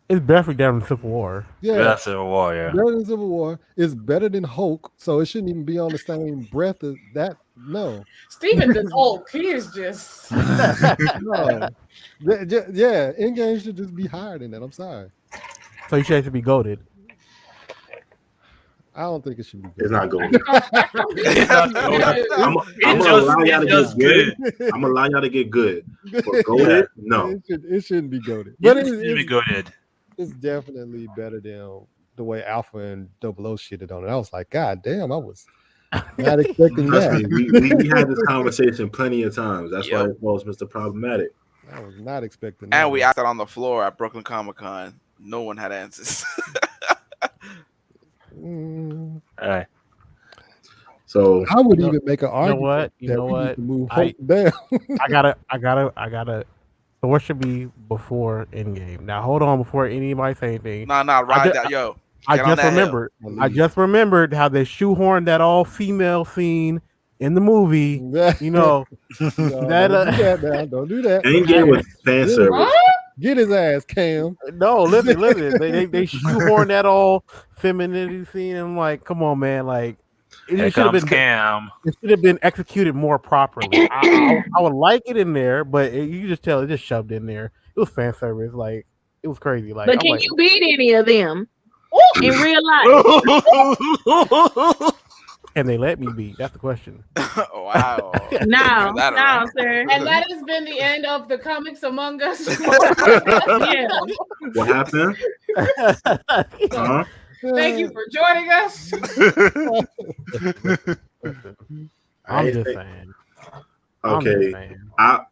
definitely down in Civil War. yeah, Civil War, yeah. better than Civil War. It's better than Hulk. So it shouldn't even be on the same breath as that. No. Steven the Hulk, he is just No. Yeah, Endgame should just be higher than that. I'm sorry. So you should be goated. I don't think it should be. It's not going. I'm I'm gonna allow y'all to get good. I'm gonna allow y'all to get good. But goated, no. It shouldn't be goated. But But it's it's definitely better than the way Alpha and Double O shitted on it. I was like, God damn, I was not expecting Trust me, that. we had this conversation plenty of times. That's why it was Mr. Problematic. I was not expecting that. And we asked that on the floor at Brooklyn Comic Con. No one had answers. Mm, all right. So I would even make an argument. You know what? Need to move Hulk down. I gotta. Thor should be before Endgame. Now hold on before anybody say anything. Nah, ride that, yo. I Get on just that remembered. hill. I just remembered how they shoehorned that all-female scene in the movie. You know No, that. don't do that now. Don't do that. Endgame was fan service. Get his ass, Cam. No, listen. They shoehorned that all femininity scene. And I'm like, come on, man. Like, it should have been Cam. It should have been executed more properly. I would like it in there, but you could just tell it just shoved in there. It was fan service. Like, it was crazy. Like, But can you beat any of them in real life? Can they let me beat? That's the question. Wow. No, That no, around. sir. and that has been the end of the Comics Among Us. Yeah. What happened? Uh-huh. Thank you for joining us. I'm just saying. Okay. I'm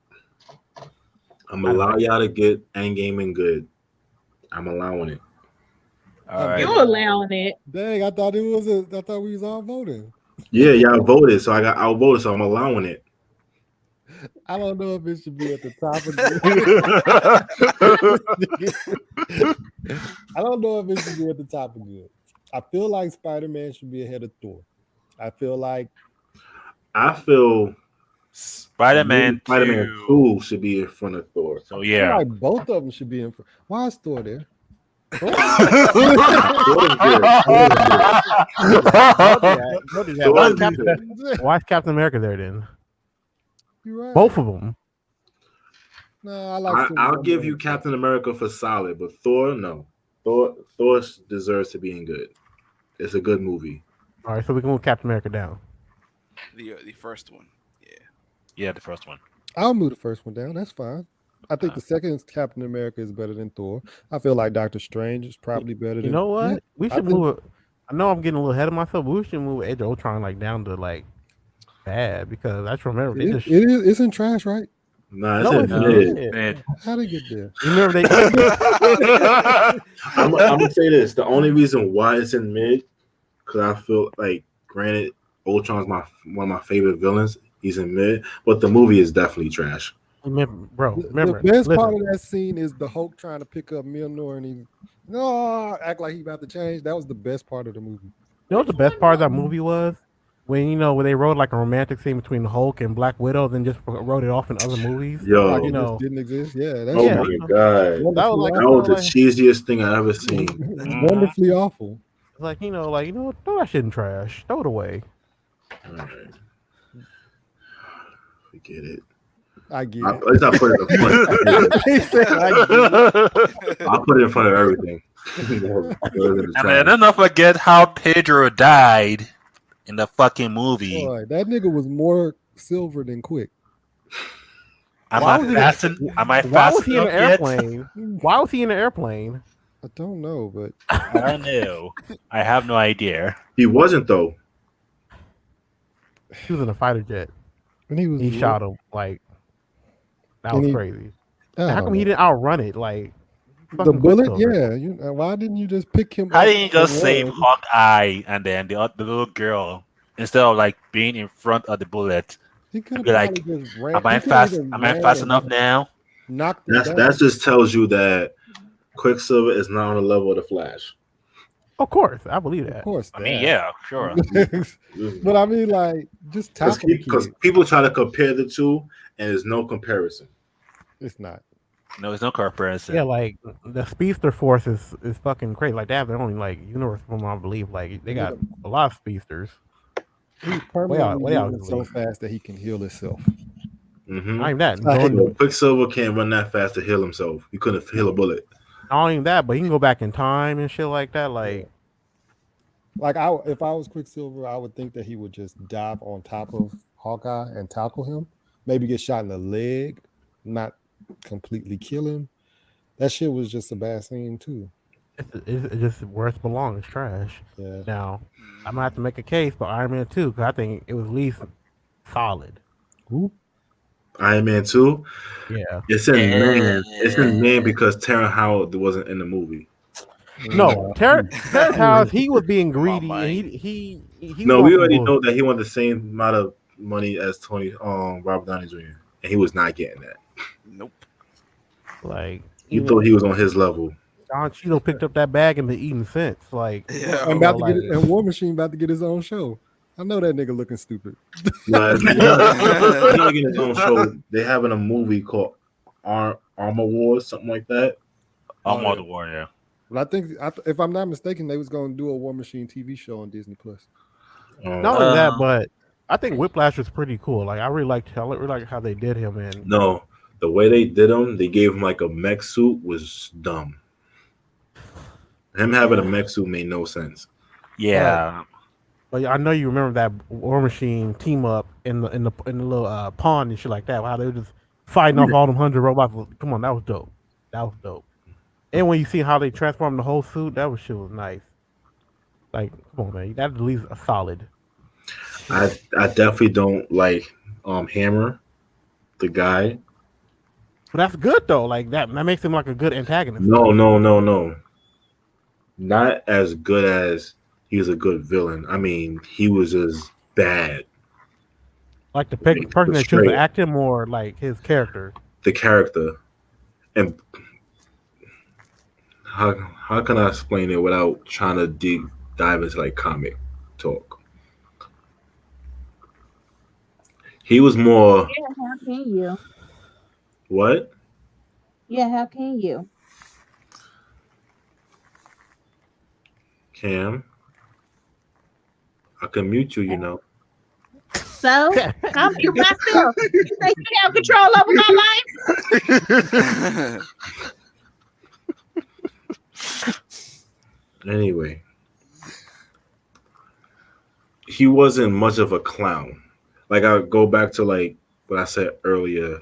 gonna allow y'all to get Endgame and good. I'm allowing it. All right. You allowing it? Dang, I thought we was all voting. Yeah, y'all voted, so I voted, so I'm allowing it. I don't know if it should be at the top of good. I don't know if it should be at the top of good. I feel like Spider-Man should be ahead of Thor. I feel Spider-Man 2 should be in front of Thor. So I feel yeah. like both of them should be in front. Why is Thor there? Don't do that. Why is Captain America there then? You're right. Both of them. No, I like. I'll give you Captain America for solid, but Thor, no. Thor deserves to be in good. It's a good movie. All right, so we can move Captain America down. The first one. Yeah. Yeah, the first one. I'll move the first one down. That's fine. I think the second Captain America is better than Thor. I feel like Doctor Strange is probably better than. You know what? Yeah, We should move it. I know I'm getting a little ahead of myself, but we should move Age of Ultron like down to like bad because I just remember they just. It's in trash, right? Nah, No, it's it's mid. Man. How they get there? You remember they. I'm gonna say this: the only reason why it's in mid, because I feel like, granted, Ultron's one of my favorite villains. He's in mid, but the movie is definitely trash. Remember, The best part of that scene is the Hulk trying to pick up Mjolnir and he act like he about to change. That was the best part of the movie. You know what the best part of that movie was? When when they wrote like a romantic scene between Hulk and Black Widow, then just wrote it off in other movies. Yo, Like, you it know, just didn't exist. Yeah, that's Oh my god, that was like that was the cheesiest thing I ever seen. wonderfully awful. like you know what? Throw that shit in trash. Throw it away. All right. Forget it. I get At it. least I put it in front. He said, I get it. I'll put it in front of everything. And then don't forget how Pedro died in the fucking movie. Boy, that nigga was more silver than Quick. Am Why I was he- fast? Am I Why fast was he in an enough yet? airplane? Why was he in an airplane? I don't know, but I know. I have no idea. He wasn't though. He was in a fighter jet. when he was He shot him like that And was he- crazy. I How don't come he know. didn't outrun it? Like the fucking bullet? Quicksilver. Yeah. Why didn't you just pick him? How up didn't you just and save run? Hawkeye and then the little girl instead of like being in front of the bullet? He could Be like, just ran. Am I he could've fast? even Am I ran fast and- enough now? knocked him down. That just tells you that Quicksilver is not on the level of the Flash. Of course, I believe that. Of course, I mean, that. yeah, sure. But I mean, like, just tackle the Because kid. people try to compare the two, and there's no comparison. It's not. No, there's no comparison. Yeah, like the speedster force is fucking crazy. Like they have their own like universe from I believe. Like they got a lot of speedsters. He's permanently way out moving so fast that he can heal himself. Mm-hmm. Not even that. Quicksilver can't run that fast to heal himself. He couldn't heal a bullet. Not even that, but he can go back in time and shit like that. Like if I was Quicksilver, I would think that he would just dive on top of Hawkeye and tackle him. Maybe get shot in the leg, not completely kill him. That shit was just a bad scene too. it's just where it belongs. It's trash. Yeah. Now I'm gonna have to make a case for Iron Man 2 because I think it was at least solid. Who? Iron Man 2? Yeah. It's in man. It's in man because Terrence Howard wasn't in the movie. No, Terrence Howard, he was being greedy. And he No, we already know that he wanted the same amount of money as Robert Downey Jr. and he was not getting that. Nope. Like You thought he was on his level. Don Cheadle picked up that bag and been eating since. Like, Yeah. And War Machine about to get his own show. I know that nigga looking stupid. He's not getting his own show. They having a movie called Armor Wars, something like that. Armor War, yeah. But I think, if I'm not mistaken, they was going to do a War Machine TV show on Disney Plus. Not only that, but I think Whiplash was pretty cool. Like, I really liked how they did him. And no, the way they did him, they gave him like a mech suit was dumb. Him having a mech suit made no sense. Yeah. But I know you remember that War Machine team up in the little pond and shit like that. How they were just fighting off all them 100 robots. Come on, that was dope. That was dope. And when you see how they transformed the whole suit, that shit was nice. Like, come on, man, that's at least a solid. I definitely don't like Hammer, the guy. But that's good though. Like that makes him like a good antagonist. No. Not as good as he was a good villain. I mean, he was just bad. Like the person that chose to act him, or like his character. The character, and how can I explain it without trying to dive into like comic talk? He was more. Yeah, how can you? What? Yeah, how can you? Cam, I can mute you, you know. So, I'm mute myself. You think you have control over my life? Anyway, he wasn't much of a clown. Like, I go back to like what I said earlier.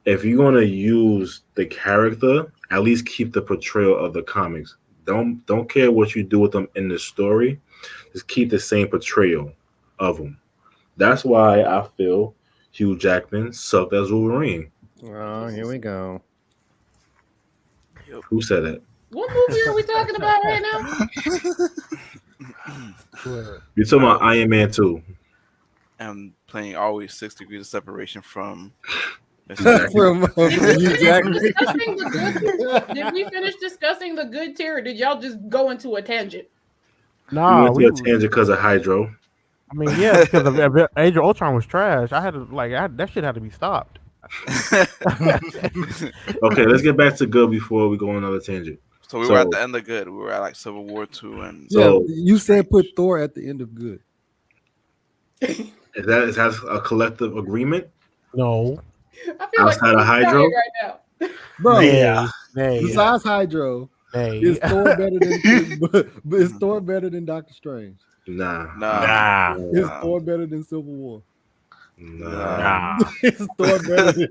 If you're gonna use the character, at least keep the portrayal of the comics. Don't care what you do with them in the story. Just keep the same portrayal of them. That's why I feel Hugh Jackman sucked as Wolverine. Oh, here we go. Who said that? What movie are we talking about right now? You're talking about Iron Man 2. And playing always 6 degrees of separation from From Hugh Jackman. Did we finish discussing the good tier, or did y'all just go into a tangent? Nah, we went to a tangent because of Hydro. I mean, yeah, because of Age of Ultron was trash. I had to that shit had to be stopped. Okay, let's get back to good before we go on another tangent. So we were at the end of good. We were at like Civil War 2 and you said put Thor at the end of good. Is that a collective agreement? No. I feel outside like of Hydro right now. Bro, Nay. Besides Hydro, is Thor better than Doctor Strange? Nah. Is Thor better than Civil War? Nah. Is Thor better than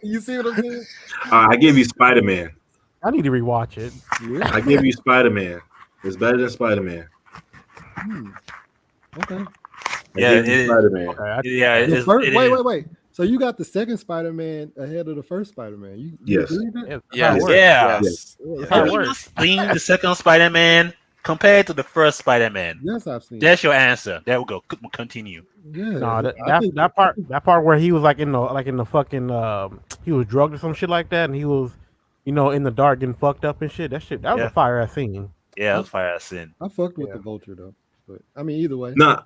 You see what I'm saying? I give you Spider-Man. I need to rewatch it. Yeah. I give you Spider-Man. It's better than Spider-Man. Okay. Yeah, it is. Spider-Man. Okay, Wait. So you got the second Spider-Man ahead of the first Spider-Man? You Yes. believe that? Yes. Yeah. Yes. How it Have you works. not seen the second Spider-Man compared to the first Spider-Man. Yes, I've seen. That's your answer. There we go. Continue. Yeah, No, I that, think- that part where he was like in the fucking he was drugged or some shit like that, and he was, in the dark getting fucked up and shit. That was Yeah. a fire ass scene. Yeah, that's fire ass sin. I fucked with Yeah. the Vulture though, but I mean either way. Nah,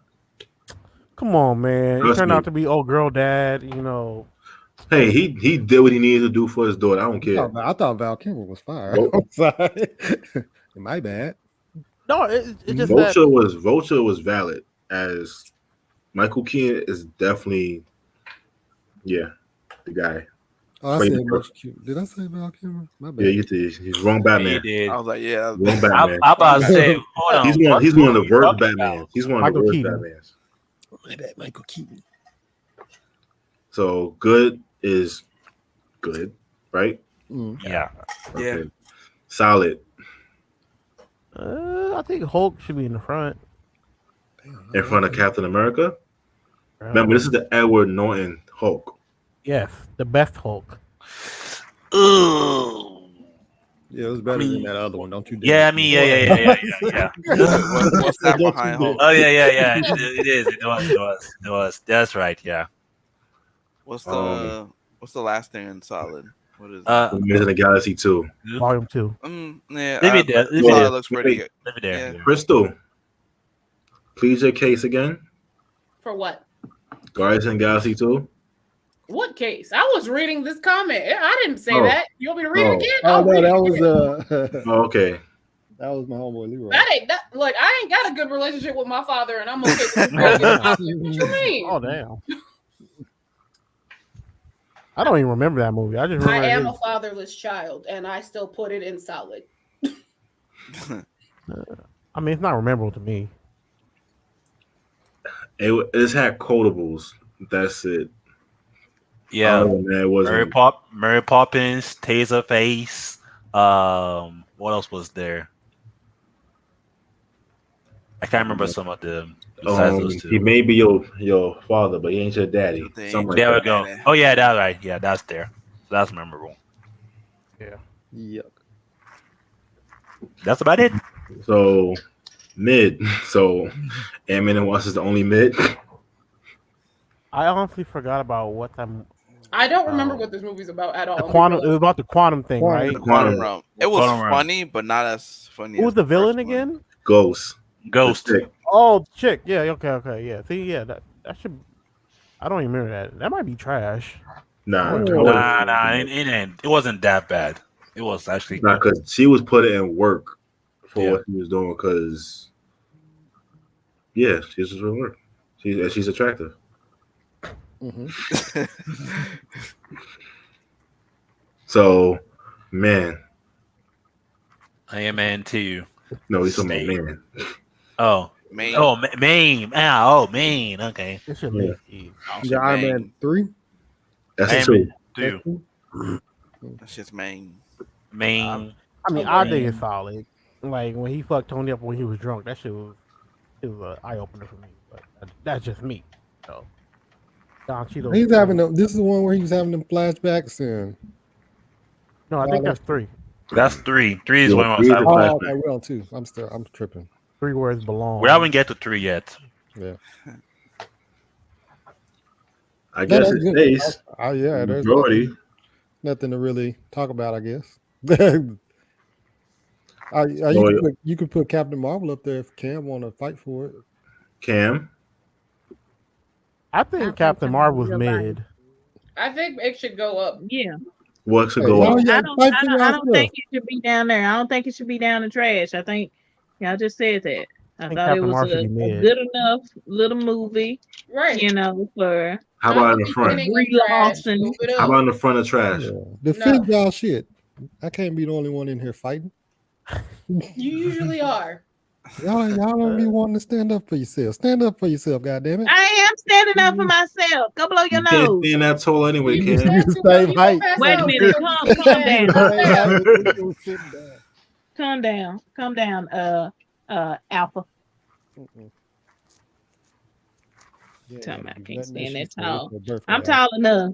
Come on, man. He Trust turned me. out to be old girl dad. hey, he did what he needed to do for his daughter. I don't care. I thought Val Kilmer was fire. Nope. I'm sorry. My bad. No, it just that. Vulture was valid as Michael Keaton is definitely the guy. Oh, I Wait, said no. Val Kilmer. Did I say Val Kilmer? My bad. Yeah, you did. He's wrong Batman. He did. I was like, yeah. Wrong Batman. I about to say, hold on. He's one of the What you worst talking Batmans. about? He's one of Michael the worst Keaton. Batmans. My bad, Michael Keaton. So good is good, right? Yeah. Yeah. Okay. Solid I think Hulk should be in the front. in front of Captain America. Remember, this is the Edward Norton Hulk. Yes, the best Hulk. Ooh. Yeah, it was better than that other one. Don't you? Yeah, I mean, yeah. What's that behind Hulk? Oh yeah. It is. It was. That's right. Yeah. What's the last thing in Solid? What is it? Raiders in the Galaxy 2. Volume 2. Yeah, Leave it there. Leave it Solid there. looks pretty good. Leave it there. Yeah. Crystal, please your case again. For what? Guardians in the Galaxy 2. What case? I was reading this comment. I didn't say Oh. that. You want me to read it again? Oh I'll no, read that it was again. Oh, okay. that was my homeboy Leroy. That ain't that. Look, I ain't got a good relationship with my father, and I'm okay with what you mean? Oh damn. I don't even remember that movie. I just I remember. am a his- fatherless child, and I still put it in Solid. I mean, it's not memorable to me. It's had quotables. That's it. Yeah. Oh, man, it wasn't. Mary Poppins, Taserface. What else was there? I can't remember some of them. Besides those two. He may be your father, but he ain't your daddy. They Something like There we that. go. Oh yeah, that's right. Yeah, that's there. So that's memorable. Yuck. That's about it. So mid. So Ant-Man and Wasp is the only mid. I honestly forgot about what time. I don't remember what this movie's about at all. The quantum. It was about the quantum thing, Quantum. right? The Quantum Realm. It was Quantum Realm. funny, but not as funny. Who was as the villain first one. again? Ghost. Ghost. The chick. Oh, chick. Yeah. Okay. Yeah. See, yeah. That should. I don't even remember that. That might be trash. Nah, Nah, it wasn't that bad. It was actually Nah, because she was putting in work for Yeah. what she was doing. Because yeah, she's just doing work. She's attractive. So, man, I am man too. no, he's talking about Snake. man. Oh, Main. Maine. Oh, Maine. Okay. It should Yeah. be. Also The Iron Main. Man 3. That's Iron a two. Man 2. That's just Main. Maine. I mean, Oh, I man. think it's solid. Like when he fucked Tony up when he was drunk, that shit was an eye opener for me. But that's just me. So Don Cheeto. He's having this is the one where he was having them flashbacks and No, I think that's 3. That's 3. 3 is Yeah, when I 3 is was the having. flashback. okay, well too. I'm tripping. 3 words belong. We haven't get to 3 yet. Yeah. I guess that's it's good. Ace. Yeah, there's Majority. nothing to really talk about, I guess. You could put Captain Marvel up there if Cam want to fight for it. Cam. I think Captain Marvel was mid. I think it should go up. Yeah. What should Hey, go y'all up? yeah, I don't, fight I for don't, I don't yourself. think it should be down there. I don't think it should be down the trash. I think y'all just said that. I think thought it Captain was Marvel a should be mid. good enough little movie, Right. for How about in the front? Beginning of Brie trash, Larson. move it How up. about in the front of trash? Yeah. Defend y'all shit. I can't be the only one in here fighting. You usually are. Y'all don't be wanting to stand up for yourself. Stand up for yourself, goddammit. I am standing up for myself. Go blow your You can't nose. stand that tall anyway, You Cam. stand the too well, same you height. go past Wait a that. minute. Calm down. Calm down. Alpha. Tell me I can't stand that tall. I'm tall enough.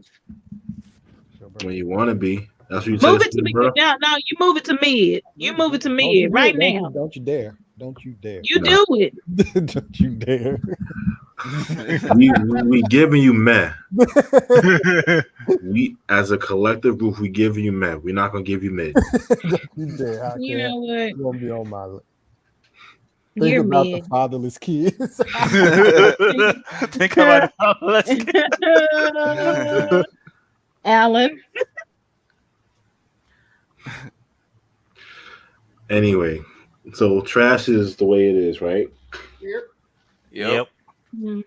When you want to be. That's what you Move say, it to me. bro. No, you move it to mid. You move it to Don't you mid do right it. now. Don't you dare. Don't you dare. You No. do it. Don't you dare. We giving you meh. We as a collective group, we giving you meh. We're not gonna give you mid. Don't you dare. I You can't. know what? You won't be on my list. Think You're about mid. the fatherless kids. Think about it. Alan. Anyway, so trash is the way it is, right? Yep. Mhm.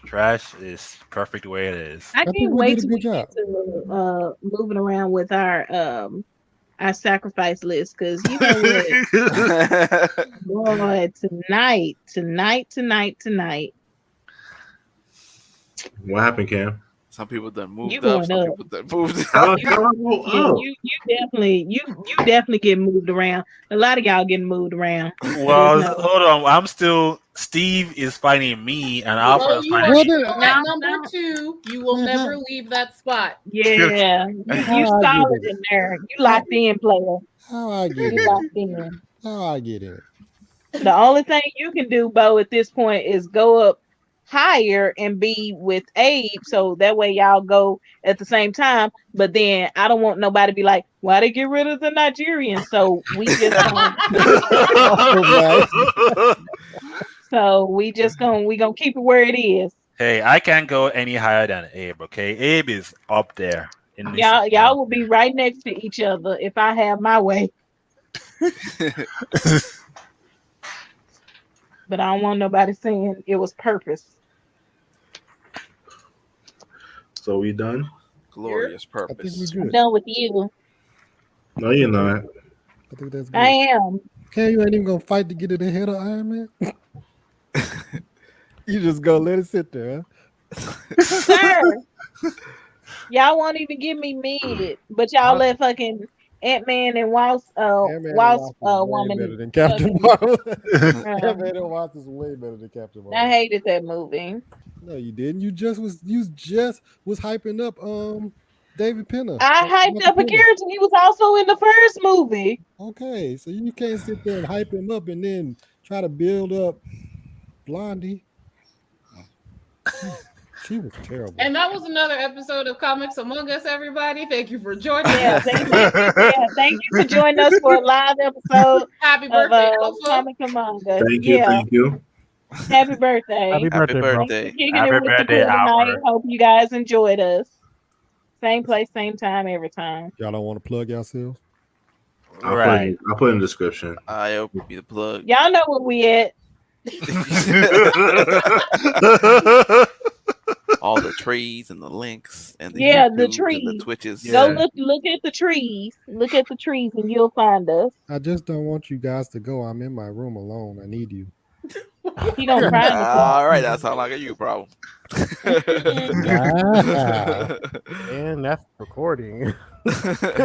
Trash is perfect the way it is. I think can't we wait did a till good we job. get to moving around with our sacrifice list, because you know what, boy, tonight. What happened, Cam? Some people done You moved up. going Some up. people done moved How down. I go Yeah, up? you definitely get moved around. A lot of y'all getting moved around. Well, There's no- hold on. I'm still. Steve is fighting me, and Alfred Well, is you fighting are Well, me. then, still at No, number no. 2. You will never leave that spot. Yeah, you How I get solid in in there. You locked in, player. How I get You in? locked in. How I get in? The only thing you can do, Bo, at this point is go up higher and be with Abe, so that way y'all go at the same time. But then I don't want nobody to be like, why they get rid of the Nigerians? So we just gonna we gonna keep it where it is. Hey, I can't go any higher than Abe. Okay, Abe is up there. In this Y'all will be right next to each other if I have my way. But I don't want nobody saying it was purpose. So we done? Glorious I think we purpose. I'm good. done with you. No, you're not. I think that's I good. am. Cam, you ain't even gonna fight to get it ahead of Iron Man. You just gonna let it sit there, Sir. Y'all won't even give me mid, but y'all let fucking Ant-Man and Wasp Ant-Man and Wasp Wasp is way woman. better than Captain fucking- Marvel. Ant-Man and Wasp is way better than Captain Marvel. I hated that movie. No, you didn't. You just was hyping up David Penner. I hyped up a character. He was also in the first movie. Okay, so you can't sit there and hype him up and then try to build up Blondie. She was terrible. And that was another episode of Comics Among Us, everybody. Thank you for joining Yeah, us. thank you for joining us for a live episode Happy of birthday, Alpha. Comic Among Us. Thank you, thank you. Happy birthday. Happy birthday, bro. Thanks for birthday. kicking Happy it with the birthday, crew tonight. Albert. Hope you guys enjoyed us. Same place, same time, every time. Y'all don't want to plug yourselves? Right. I'll put in the description. I hope be the plug. Y'all know where we at. All the trees and the links and the The YouTubes and the trees. Twitches. Go Yeah. look at the trees. Look at the trees and you'll find us. I just don't want you guys to go. I'm in my room alone. I need you. He don't cry. All right, that sounds like a you problem. Wow. And that's recording.